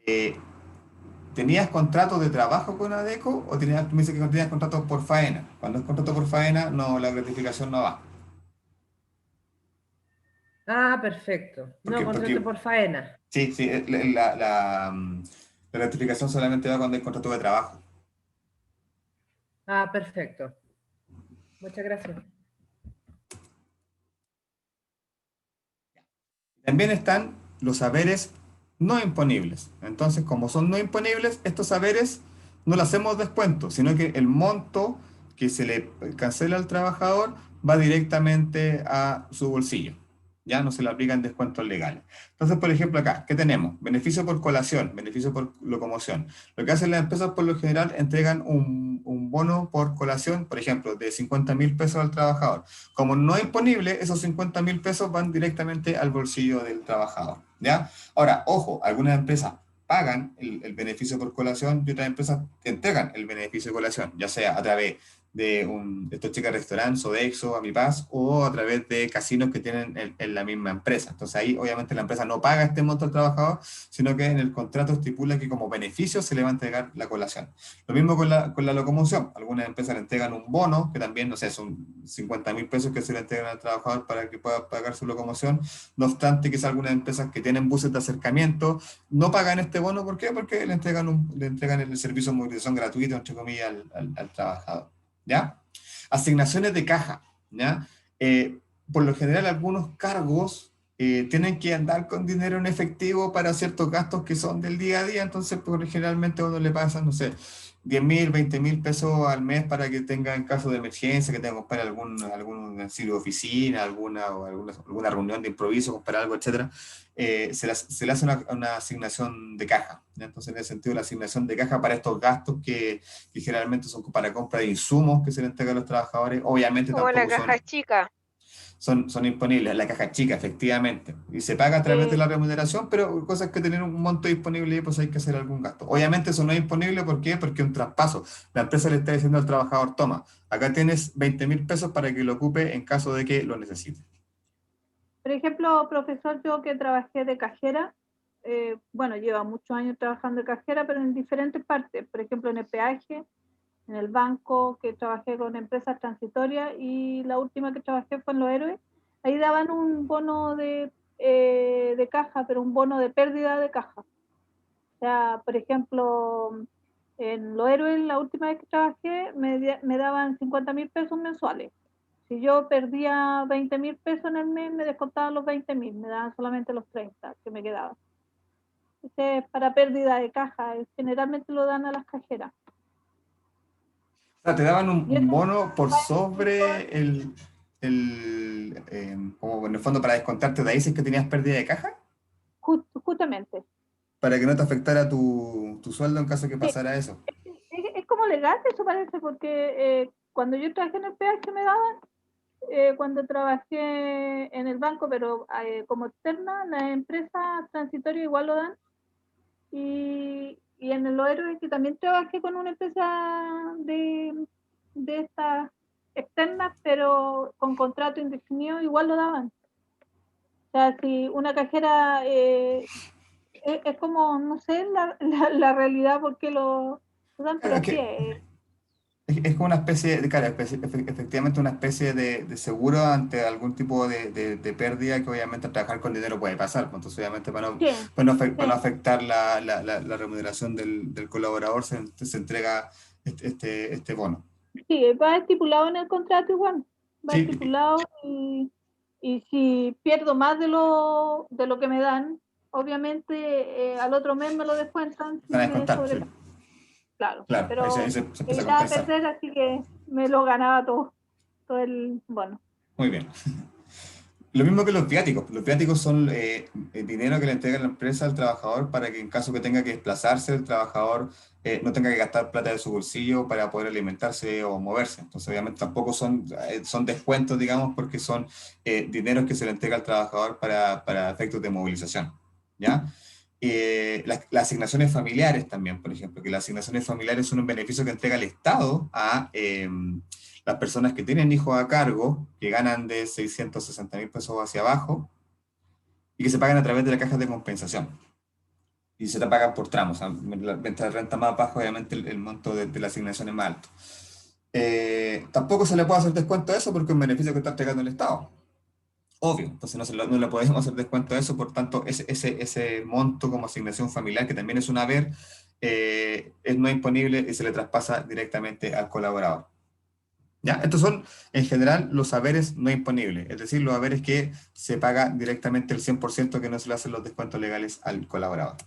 si ¿tenías contratos de trabajo con ADECO o tú me dices que tenías contratos por faena? Cuando es contrato por faena, no, la gratificación no va. Ah, perfecto. No, contrato por faena. Sí, la gratificación solamente va cuando hay contrato de trabajo. Ah, perfecto. Muchas gracias. También están los haberes no imponibles. Entonces, como son no imponibles, estos haberes no le hacemos descuento, sino que el monto que se le cancela al trabajador va directamente a su bolsillo. Ya no se le aplican descuentos legales. Entonces, por ejemplo, acá, ¿qué tenemos? Beneficio por colación, beneficio por locomoción. Lo que hacen las empresas por lo general entregan un bono por colación, por ejemplo, de 50.000 pesos al trabajador. Como no es imponible, esos 50.000 pesos van directamente al bolsillo del trabajador, ¿ya? Ahora, ojo, algunas empresas pagan el beneficio por colación y otras empresas te entregan el beneficio de colación, ya sea a través de estos chicas restaurantes o de Exo, Amipaz, o a través de casinos que tienen en la misma empresa. Entonces ahí obviamente la empresa no paga este monto al trabajador, sino que en el contrato estipula que como beneficio se le va a entregar la colación. Lo mismo con la locomoción. Algunas empresas le entregan un bono, que también, no sé, son 50.000 pesos que se le entregan al trabajador para que pueda pagar su locomoción. No obstante, quizás algunas empresas que tienen buses de acercamiento no pagan este bono. ¿Por qué? Porque le entregan el servicio de movilización gratuito, entre comillas, al trabajador, ¿ya? Asignaciones de caja, ¿ya? por lo general algunos cargos tienen que andar con dinero en efectivo para ciertos gastos que son del día a día, entonces generalmente a uno le pasan, no sé, 10.000, 20.000 pesos al mes para que tenga en caso de emergencia, que tenga que comprar algún auxilio de oficina, alguna reunión de improviso, comprar algo, etcétera. Se le hace una asignación de caja, ¿ya? Entonces, en ese sentido, la asignación de caja para estos gastos que generalmente son para compra de insumos que se le entrega a los trabajadores, obviamente Como la tampoco caja chica. son imponibles, la caja chica, efectivamente, y se paga a través de la remuneración, pero cosas que tienen un monto disponible y pues hay que hacer algún gasto. Obviamente eso no es imponible, ¿por qué? Porque es un traspaso. La empresa le está diciendo al trabajador, toma, acá tienes 20.000 pesos para que lo ocupe en caso de que lo necesite. Por ejemplo, profesor, yo que trabajé de cajera, bueno, lleva muchos años trabajando de cajera, pero en diferentes partes, por ejemplo, en el peaje, en el banco, que trabajé con empresas transitorias, y la última que trabajé fue en Los Héroes. Ahí daban un bono de caja, pero un bono de pérdida de caja. O sea, por ejemplo, en Los Héroes, la última vez que trabajé, me daban 50.000 pesos mensuales. Si yo perdía 20.000 pesos en el mes, me descontaban los 20.000, me daban solamente los 30 que me quedaban. Ese es para pérdida de caja, generalmente lo dan a las cajeras. O sea, te daban un bono por sobre como en el fondo para descontarte de ahí si es que tenías pérdida de caja. Justamente. Para que no te afectara tu sueldo en caso que pasara eso. Es como legal eso parece, porque cuando yo trabajé en el PH me daban, cuando trabajé en el banco, pero como externa, las empresas transitorias igual lo dan. Y en el Héroes, que también trabajé con una empresa de estas externas, pero con contrato indefinido, igual lo daban. O sea, si una cajera es como, no sé, la realidad porque lo dan, pero sí. Es como una especie de, claro, efectivamente una especie de seguro ante algún tipo de pérdida que obviamente al trabajar con dinero puede pasar. Entonces, obviamente, para no afectar la remuneración del colaborador, se entrega este bono. Sí, va estipulado en el contrato igual. Va estipulado y si pierdo más de lo que me dan, obviamente al otro mes me lo descuentan. Van a descontar, sí. Claro, pero ahí se empieza a evitaba compensar. perder, así que me lo ganaba todo el bono. Muy bien. Lo mismo que los viáticos. Los viáticos son el dinero que le entrega la empresa al trabajador para que en caso que tenga que desplazarse, el trabajador no tenga que gastar plata de su bolsillo para poder alimentarse o moverse. Entonces, obviamente, tampoco son descuentos, digamos, porque son dineros que se le entrega al trabajador para efectos de movilización, ¿ya? Las asignaciones familiares también, por ejemplo, que las asignaciones familiares son un beneficio que entrega el Estado a las personas que tienen hijos a cargo, que ganan de 660.000 pesos hacia abajo, y que se pagan a través de la caja de compensación. Y se te pagan por tramos. Mientras renta más bajo, obviamente el monto de la asignación es más alto. Tampoco se le puede hacer descuento a eso porque es un beneficio que está entregando el Estado. Obvio, entonces no le podemos hacer descuento a eso, por tanto, ese monto como asignación familiar, que también es un haber, es no imponible y se le traspasa directamente al colaborador. ¿Ya? Estos son, en general, los haberes no imponibles, es decir, los haberes que se paga directamente el 100% que no se le hacen los descuentos legales al colaborador.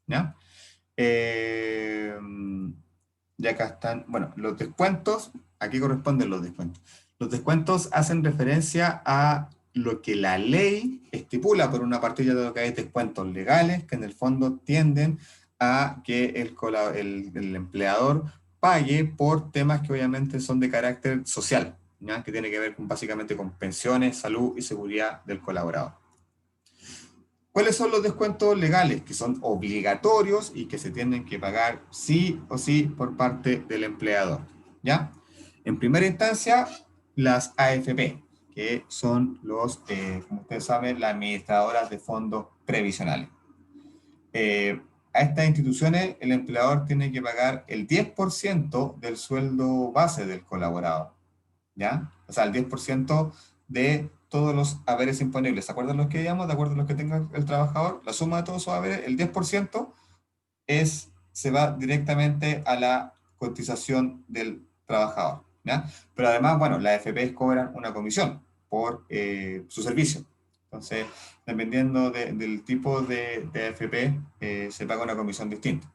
¿Ya? Y acá están, bueno, los descuentos, aquí corresponden los descuentos. Los descuentos hacen referencia a lo que la ley estipula por una partida de lo que hay descuentos legales, que en el fondo tienden a que el empleador pague por temas que obviamente son de carácter social, ¿ya? Que tiene que ver básicamente con pensiones, salud y seguridad del colaborador. ¿Cuáles son los descuentos legales? Que son obligatorios y que se tienen que pagar sí o sí por parte del empleador, ¿ya? En primera instancia, las AFP, que son como ustedes saben, las administradoras de fondos previsionales. A estas instituciones el empleador tiene que pagar el 10% del sueldo base del colaborador, ¿ya? O sea, el 10% de todos los haberes imponibles. ¿Se acuerdan los que digamos? ¿De acuerdo a los que tenga el trabajador? La suma de todos esos haberes, el 10% se va directamente a la cotización del trabajador, ¿ya? Pero además, bueno, las AFPs cobran una comisión. por su servicio. Entonces, dependiendo del tipo de AFP, se paga una comisión distinta.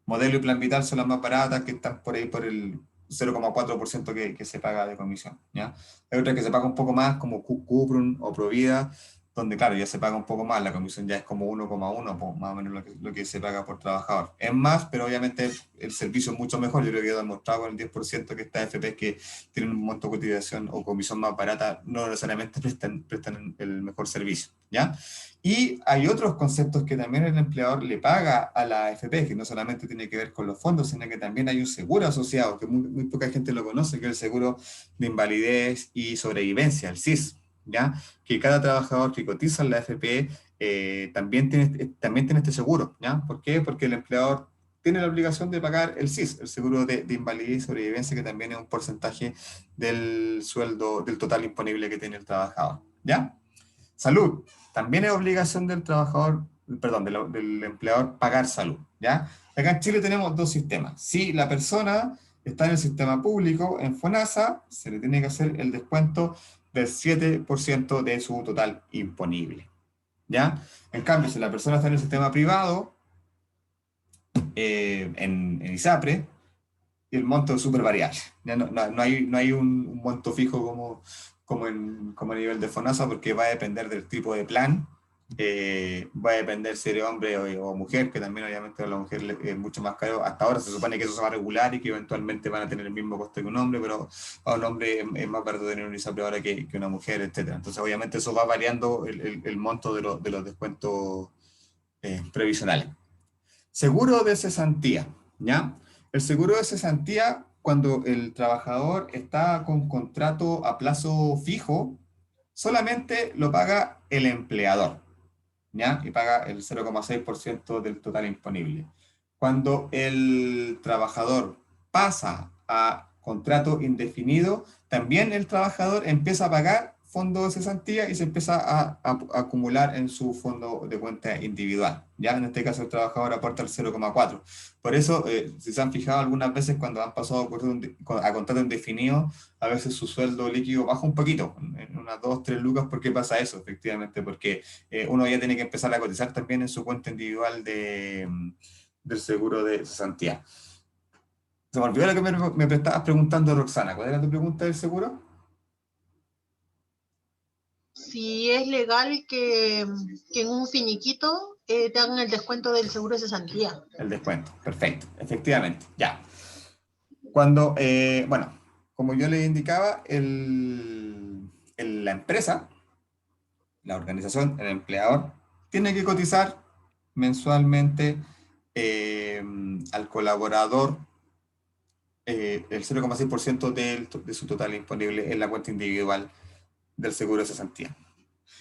Modelo y Plan Vital son las más baratas, que están por ahí por el 0,4% que se paga de comisión, ¿ya? Hay otras que se paga un poco más, como Cuprum o Provida, donde, claro, ya se paga un poco más, la comisión ya es como 1,1, pues, más o menos lo que se paga por trabajador. Es más, pero obviamente el servicio es mucho mejor. Yo creo que he demostrado con el 10% que estas AFP que tienen un monto de cotización o comisión más barata, no necesariamente prestan el mejor servicio, ¿ya? Y hay otros conceptos que también el empleador le paga a la AFP, que no solamente tiene que ver con los fondos, sino que también hay un seguro asociado, que muy poca gente lo conoce, que es el seguro de invalidez y sobrevivencia, el SIS, ¿ya? Que cada trabajador que cotiza en la AFP también tiene este seguro, ¿ya? ¿Por qué? Porque el empleador tiene la obligación de pagar el SIS, el seguro de invalidez y sobrevivencia, que también es un porcentaje del sueldo, del total imponible que tiene el trabajador, ¿ya? Salud, también es obligación del trabajador, perdón, del empleador pagar salud, ¿ya? Acá en Chile tenemos dos sistemas. Si la persona está en el sistema público, en FONASA, se le tiene que hacer el descuento del 7% de su total imponible, ¿ya? En cambio, si la persona está en el sistema privado, en ISAPRE, el monto es súper variable. Ya no hay un monto fijo como a nivel de FONASA, porque va a depender del tipo de plan, va a depender si eres hombre o mujer, que también obviamente a la mujer es mucho más caro. Hasta ahora se supone que eso se va a regular y que eventualmente van a tener el mismo coste que un hombre, pero a un hombre es más barato tener un ISAPRE ahora que una mujer, etc. Entonces obviamente eso va variando el monto de los descuentos previsionales. Seguro de cesantía, ¿ya? El seguro de cesantía, cuando el trabajador está con contrato a plazo fijo, solamente lo paga el empleador, ¿ya? Y paga el 0,6% del total imponible. Cuando el trabajador pasa a contrato indefinido, también el trabajador empieza a pagar fondo de cesantía y se empieza a acumular en su fondo de cuenta individual. Ya en este caso el trabajador aporta el 0,4. Por eso, si se han fijado algunas veces cuando han pasado a contrato indefinido, a veces su sueldo líquido baja un poquito, en unas 2, 3 lucas. ¿Por qué pasa eso? Efectivamente, porque uno ya tiene que empezar a cotizar también en su cuenta individual del seguro de cesantía. Se me olvidó lo que me estabas preguntando, Roxana. ¿Cuál era tu pregunta del seguro? Si es legal que en un finiquito te hagan el descuento del seguro de cesantía. El descuento, perfecto, efectivamente, ya. Cuando, bueno, como yo les indicaba, la empresa, la organización, el empleador, tiene que cotizar mensualmente al colaborador el 0,6% de su total disponible en la cuenta individual del seguro de cesantía.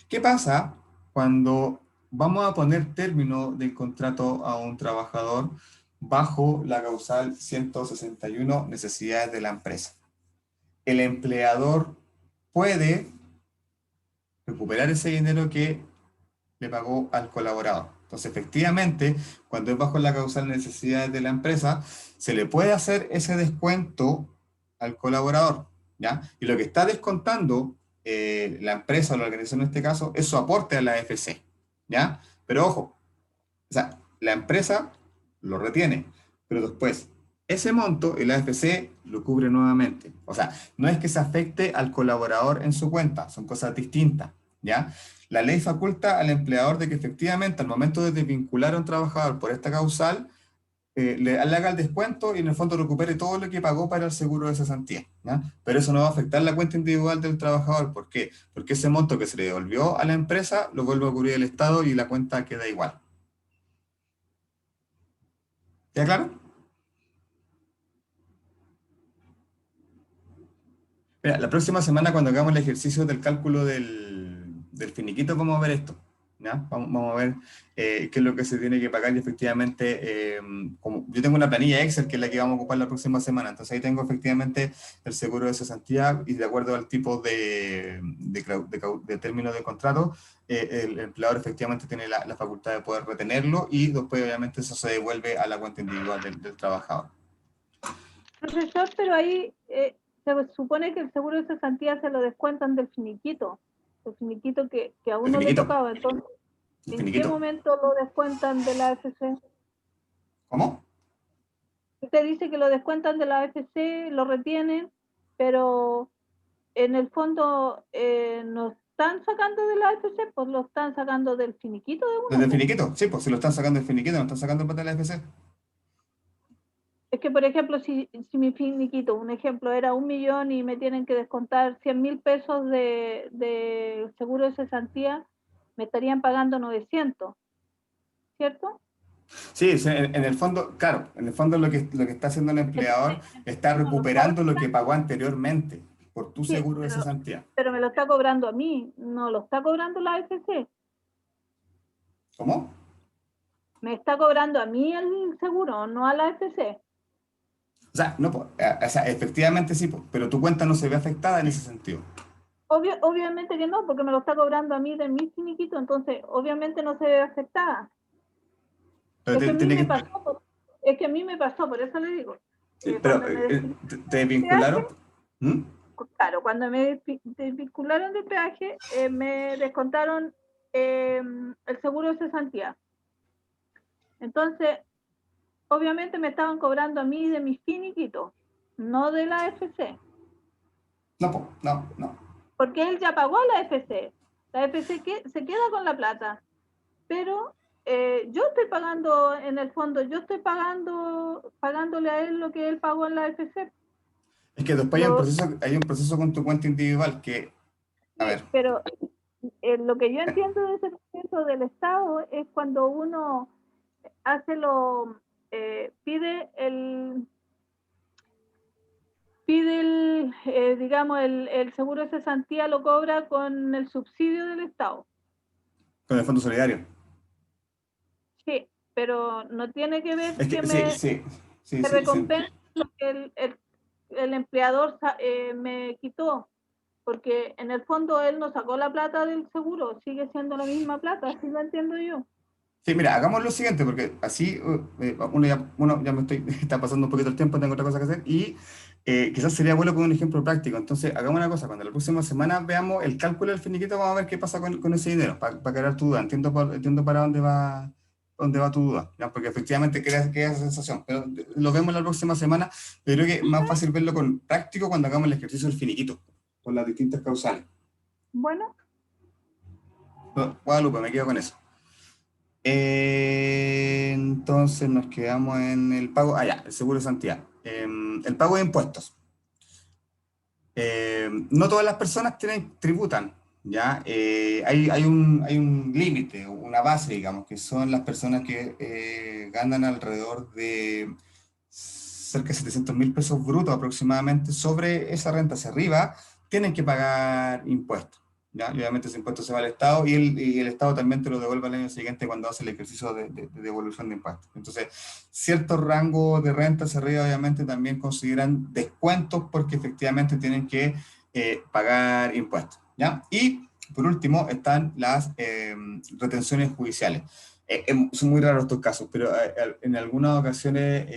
¿Qué pasa cuando vamos a poner término del contrato a un trabajador bajo la causal 161, necesidades de la empresa? El empleador puede recuperar ese dinero que le pagó al colaborador. Entonces, efectivamente, cuando es bajo la causal necesidades de la empresa, se le puede hacer ese descuento al colaborador, ¿ya? Y lo que está descontando la empresa o la organización en este caso es su aporte a la AFC, ¿ya? Pero ojo, o sea, la empresa lo retiene, pero después ese monto el AFC lo cubre nuevamente. O sea, no es que se afecte al colaborador en su cuenta, son cosas distintas, ¿ya? La ley faculta al empleador de que efectivamente al momento de desvincular a un trabajador por esta causal, le haga el descuento y en el fondo recupere todo lo que pagó para el seguro de cesantía, ¿ya? Pero eso no va a afectar la cuenta individual del trabajador. ¿Por qué? Porque ese monto que se le devolvió a la empresa lo vuelve a cubrir el Estado y la cuenta queda igual. ¿Ya claro? Mira, la próxima semana cuando hagamos el ejercicio del cálculo del finiquito vamos a ver esto, ¿ya? Vamos a ver qué es lo que se tiene que pagar y efectivamente, como yo tengo una planilla Excel que es la que vamos a ocupar la próxima semana, entonces ahí tengo efectivamente el seguro de cesantía y de acuerdo al tipo de término de contrato, el empleador efectivamente tiene la facultad de poder retenerlo y después obviamente eso se devuelve a la cuenta individual del trabajador. Profesor, pero ahí Se supone que el seguro de cesantía se lo descuentan del finiquito, el finiquito que a ¿El uno le finiquito? tocaba. Entonces, ¿El ¿en qué finiquito? momento lo descuentan de la AFC? ¿Cómo? Usted dice que lo descuentan de la AFC, lo retienen, pero en el fondo no están sacando de la AFC, pues lo están sacando del finiquito de ¿Desde uno, el pues. finiquito? Sí, pues si lo están sacando del finiquito, no están sacando plata de la FC. Es que, por ejemplo, si mi finiquito, un ejemplo, era 1.000.000 y me tienen que descontar 100.000 pesos de seguro de cesantía, me estarían pagando 900, ¿cierto? Sí, sí, en el fondo, claro, en el fondo lo que está haciendo el empleador Entonces, está no lo está recuperando lo que pagó anteriormente por tu sí, seguro de cesantía. pero me lo está cobrando a mí, no lo está cobrando la AFC. ¿Cómo? Me está cobrando a mí el seguro, no a la AFC. O sea, no, po, o sea, efectivamente sí, po, pero tu cuenta no se ve afectada en ese sentido. Obviamente que no, porque me lo está cobrando a mí de mi finiquito, entonces obviamente no se ve afectada. Pero Es que a mí tiene me que, pasó, es que a mí me pasó, por eso le digo. sí, pero Cuando me te peaje, vincularon. ¿Mm? claro, cuando me desvincularon del peaje, me descontaron el seguro de cesantía. Entonces, obviamente me estaban cobrando a mí de mis finiquitos, no de la AFC, No, po, no. porque él ya pagó a la AFC. La AFC se queda con la plata, pero yo estoy pagando, en el fondo, yo estoy pagándole a él lo que él pagó en la AFC. Es que después hay un proceso con tu cuenta individual que, a ver, Pero lo que yo entiendo de ese proceso del Estado es cuando uno hace digamos, el seguro de cesantía lo cobra con el subsidio del Estado. con el Fondo Solidario. Sí, pero no tiene que ver Es que que me sí. recompense lo que el empleador me quitó, porque en el fondo él no sacó la plata del seguro, sigue siendo la misma plata, así lo entiendo yo. Sí, mira, hagamos lo siguiente, porque así uno ya está pasando un poquito el tiempo, tengo otra cosa que hacer, y quizás sería bueno con un ejemplo práctico. Entonces, hagamos una cosa, cuando la próxima semana veamos el cálculo del finiquito, vamos a ver qué pasa con ese dinero, para aclarar tu duda. Entiendo para dónde va tu duda, ¿ya? Porque efectivamente queda esa sensación, pero lo vemos la próxima semana, pero creo que es más fácil verlo con práctico cuando hagamos el ejercicio del finiquito, con las distintas causales. Bueno, Guadalupe, me quedo con eso. Entonces nos quedamos en el pago, ya, el seguro de santidad. El pago de impuestos. No todas las personas tributan, ¿ya? Hay un límite, una base, digamos, que son las personas que ganan alrededor de cerca de 700.000 pesos brutos aproximadamente. Sobre esa renta hacia arriba, tienen que pagar impuestos. ¿Ya? Y obviamente ese impuesto se va al Estado y el Estado también te lo devuelve al año siguiente cuando hace el ejercicio de devolución de impuestos. Entonces, cierto rango de renta hacia arriba obviamente también consideran descuentos porque efectivamente tienen que pagar impuestos. ¿Ya? Y por último están las retenciones judiciales. Son muy raros estos casos, pero en algunas ocasiones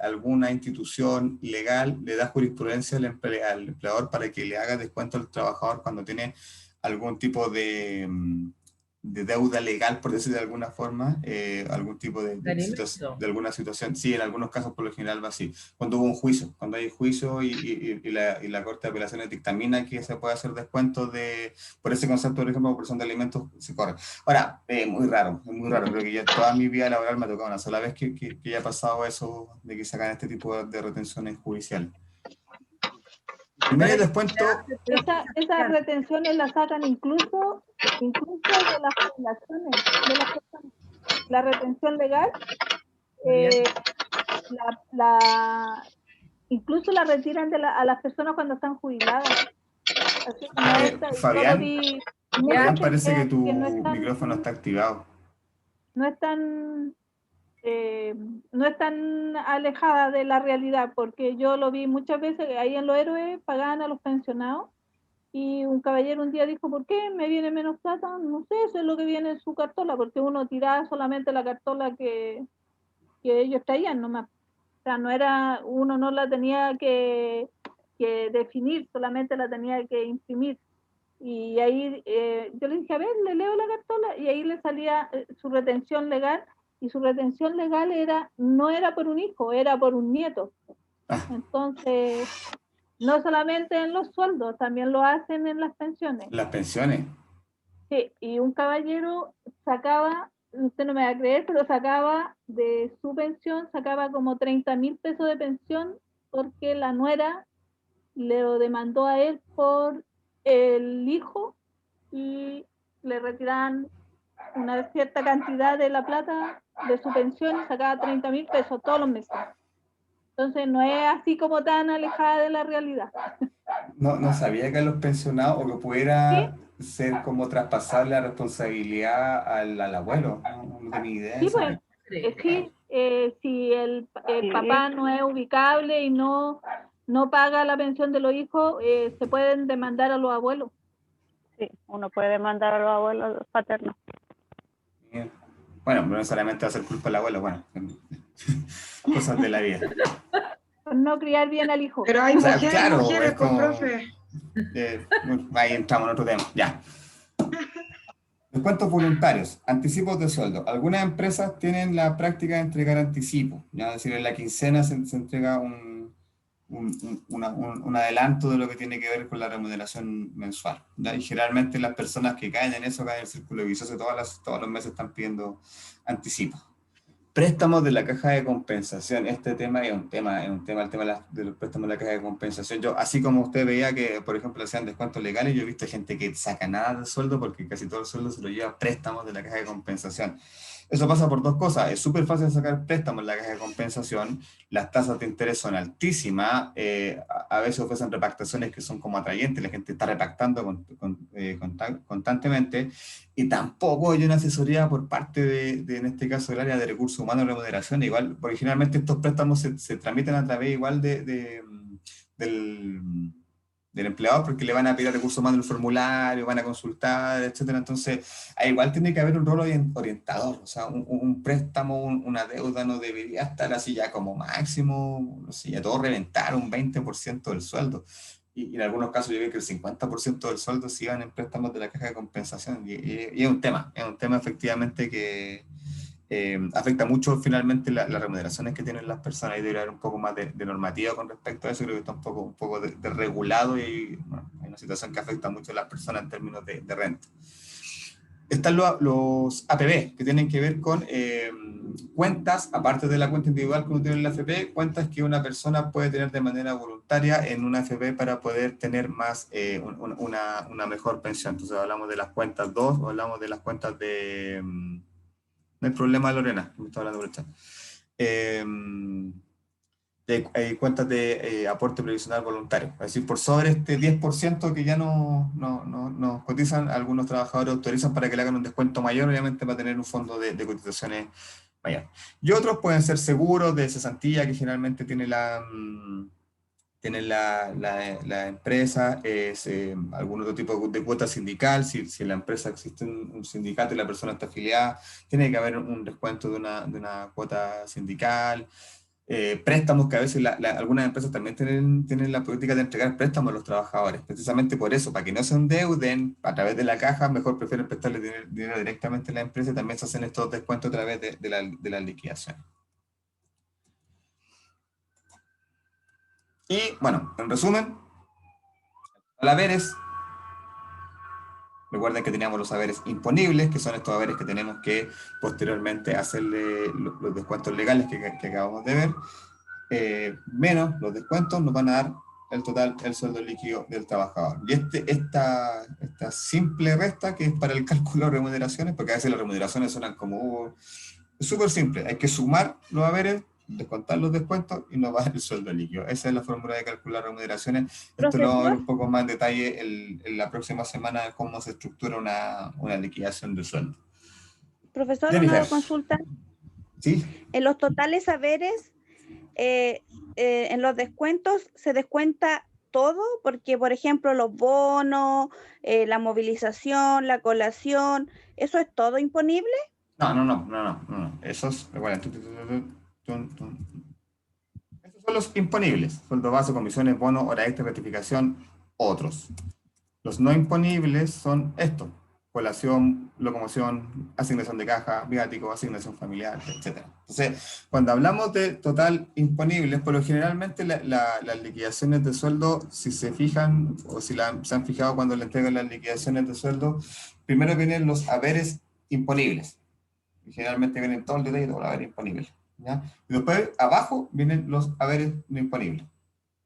alguna institución legal le da jurisprudencia al empleador para que le haga descuento al trabajador cuando tiene algún tipo de deuda legal, por decirlo de alguna forma, algún tipo de alguna situación. Sí, en algunos casos por lo general va así. Cuando hubo un juicio, cuando hay juicio y la Corte de Apelaciones dictamina que se puede hacer descuento por ese concepto, por ejemplo, por de alimentos, se corre. Ahora, es muy raro, creo que yo toda mi vida laboral me ha tocado una sola vez que haya pasado eso, de que sacan este tipo de retenciones judiciales. El medio descuento. Esas retenciones las sacan incluso de las jubilaciones de las personas. La retención legal, incluso la retiran a las personas cuando están jubiladas. Así como Fabián, parece que tu micrófono está activado. No es tan alejada de la realidad, porque yo lo vi muchas veces, ahí en Los Héroes pagaban a los pensionados, y un caballero un día dijo, ¿por qué me viene menos plata? No sé, eso es lo que viene en su cartola, porque uno tiraba solamente la cartola que ellos traían nomás. O sea, uno no la tenía que que definir, solamente la tenía que imprimir. Y ahí yo le dije, a ver, le leo la cartola, y ahí le salía su retención legal, y su retención legal no era por un hijo, era por un nieto. Entonces, no solamente en los sueldos, también lo hacen en las pensiones. ¿Las pensiones? Sí, y un caballero sacaba, usted no me va a creer, pero sacaba de su pensión, sacaba como 30.000 pesos de pensión, porque la nuera le demandó a él por el hijo y le retiraban una cierta cantidad de la plata de su pensión y sacaba 30.000 pesos todos los meses. Entonces no es así como tan alejada de la realidad. No sabía que a los pensionados, o que pudiera ser como traspasar la responsabilidad al abuelo. No tenía idea. Sí, pues, si el papá no es ubicable y no paga la pensión de los hijos, se pueden demandar a los abuelos. Sí, uno puede demandar a los abuelos paternos. Bien. Bueno, no necesariamente va a ser culpa del abuelo, bueno, cosas de la vida. Por no criar bien al hijo. Pero hay mujeres, claro, mujeres, es como, profe. Ahí entramos en otro tema, ya. Descuentos voluntarios, anticipos de sueldo. Algunas empresas tienen la práctica de entregar anticipos, ¿ya? Es decir, en la quincena se entrega un adelanto de lo que tiene que ver con la remuneración mensual, ¿ya? Y generalmente las personas que caen en eso, caen en el círculo vicioso, todos los meses están pidiendo anticipos. Préstamos de la caja de compensación. Este tema es un tema, el tema de los préstamos de la caja de compensación. Yo, así como usted veía que, por ejemplo, hacían descuentos legales, yo he visto gente que saca nada del sueldo porque casi todo el sueldo se lo lleva a préstamos de la caja de compensación. Eso pasa por dos cosas. Es súper fácil sacar préstamos en la caja de compensación. Las tasas de interés son altísimas. A veces ofrecen repactaciones que son como atrayentes. La gente está repactando constantemente. Y tampoco hay una asesoría por parte de, en este caso, del área de recursos humanos y remuneración. Igual, originalmente estos préstamos se tramitan a través igual del empleado, porque le van a pedir a recursos humanos el formulario, van a consultar, etcétera. Entonces, igual tiene que haber un rol orientador. O sea, un préstamo, una deuda no debería estar así ya como máximo, no sé, ya todo reventar un 20% del sueldo. Y en algunos casos yo veo que el 50% del sueldo se iban en préstamos de la caja de compensación. Y es un tema efectivamente que afecta mucho finalmente las remuneraciones que tienen las personas, y debe haber un poco más de normativa con respecto a eso. Creo que está un poco de regulado, y bueno, hay una situación que afecta mucho a las personas en términos de renta. Están los APB, que tienen que ver con cuentas, aparte de la cuenta individual que uno tiene en la AFP, cuentas que una persona puede tener de manera voluntaria en una AFP para poder tener más, una mejor pensión. Entonces hablamos de las cuentas 2, o hablamos de las cuentas de... no hay problema, Lorena, que me está hablando por el chat. Hay cuentas de aporte previsional voluntario, es decir, por sobre este 10% que ya no cotizan, algunos trabajadores autorizan para que le hagan un descuento mayor, obviamente para tener un fondo de cotizaciones mayor. Y otros pueden ser seguros de cesantía, que generalmente tiene la empresa, algún otro tipo de cuota sindical. Si en la empresa existe un sindicato y la persona está afiliada, tiene que haber un descuento de una cuota sindical. Préstamos, que a veces algunas empresas también tienen la política de entregar préstamos a los trabajadores, precisamente por eso, para que no se endeuden a través de la caja, mejor prefieren prestarle dinero directamente a la empresa, y también se hacen estos descuentos a través de la liquidación. Y bueno, en resumen, haberes. Recuerden que teníamos los haberes imponibles, que son estos haberes que tenemos que posteriormente hacerle los descuentos legales que acabamos de ver, menos los descuentos nos van a dar el total, el sueldo líquido del trabajador. Y esta simple resta, que es para el cálculo de remuneraciones, porque a veces las remuneraciones suenan como... es súper simple, hay que sumar los haberes, descontar los descuentos y nos va el sueldo líquido. Esa es la fórmula de calcular remuneraciones. Esto lo vamos a ver un poco más en detalle en la próxima semana, de cómo se estructura una liquidación de sueldo. Profesor, Jennifer. una consulta. ¿Sí? En los totales haberes, en los descuentos, ¿se descuenta todo? Porque, por ejemplo, los bonos, la movilización, la colación, ¿eso es todo imponible? No. Esos, recuerden, esos Son los imponibles, sueldo base, comisiones, bonos, hora extra, gratificación, otros. Los no imponibles son estos: colación, locomoción, asignación de caja, viático, asignación familiar, etc. Entonces, cuando hablamos de total imponibles, por lo generalmente las liquidaciones de sueldo, si se fijan, o si se han fijado cuando le entregan las liquidaciones de sueldo, primero vienen los haberes imponibles. Y generalmente vienen todo el detalle de los haberes imponibles, ¿ya? Y después, abajo, vienen los haberes no imponibles.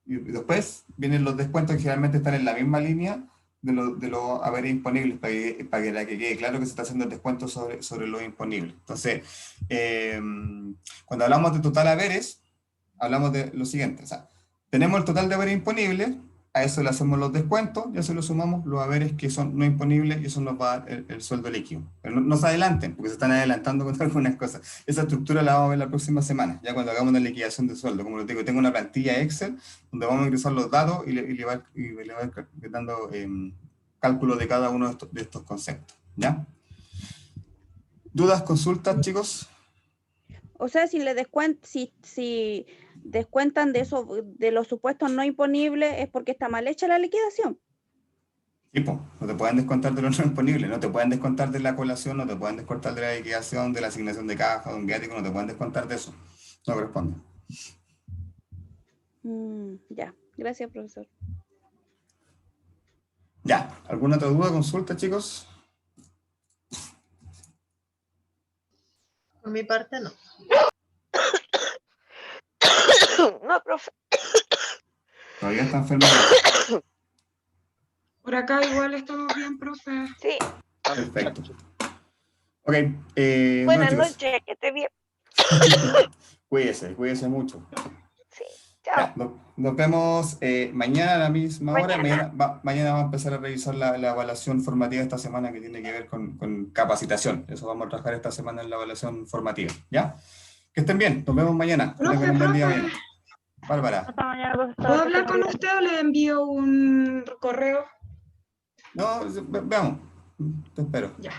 Y después vienen los descuentos que generalmente están en la misma línea de los haberes imponibles, para que quede claro que se está haciendo el descuento sobre los imponibles. Entonces, cuando hablamos de total haberes, hablamos de lo siguiente: o sea, tenemos el total de haberes imponibles, a eso le hacemos los descuentos, y a eso le sumamos los haberes que son no imponibles, y eso nos va a dar el sueldo líquido. Pero no se adelanten, porque se están adelantando con algunas cosas. Esa estructura la vamos a ver la próxima semana, ya cuando hagamos una liquidación de sueldo. Como les digo, tengo una plantilla Excel donde vamos a ingresar los datos y le va dando cálculo de cada uno de estos conceptos, ¿ya? ¿Dudas, consultas, chicos? O sea, si descuentan de eso, de los supuestos no imponibles, es porque está mal hecha la liquidación. Sí, po, no te pueden descontar de los no imponibles, no te pueden descontar de la colación, no te pueden descontar de la liquidación, de la asignación de caja, de un viático, no te pueden descontar de eso. No corresponde. Ya, gracias, profesor. Ya, ¿alguna otra duda, consulta, chicos? Por mi parte, no. No, profe. ¿Todavía está enfermo? Por acá igual estamos bien, profe. Sí. Perfecto. Ok. Buenas chicos. noches, que esté bien. Cuídese mucho. Sí, chao. Ya, nos vemos mañana a la misma hora. Mañana vamos a empezar a revisar la evaluación formativa esta semana, que tiene que ver con capacitación. Eso vamos a trabajar esta semana en la evaluación formativa. ¿Ya? Que estén bien. Nos vemos mañana. Que tengan un buen día mañana. Bárbara. Hasta mañana, profesor. ¿Puedo hablar con usted o le envío un correo? No, veamos. Te espero. Ya.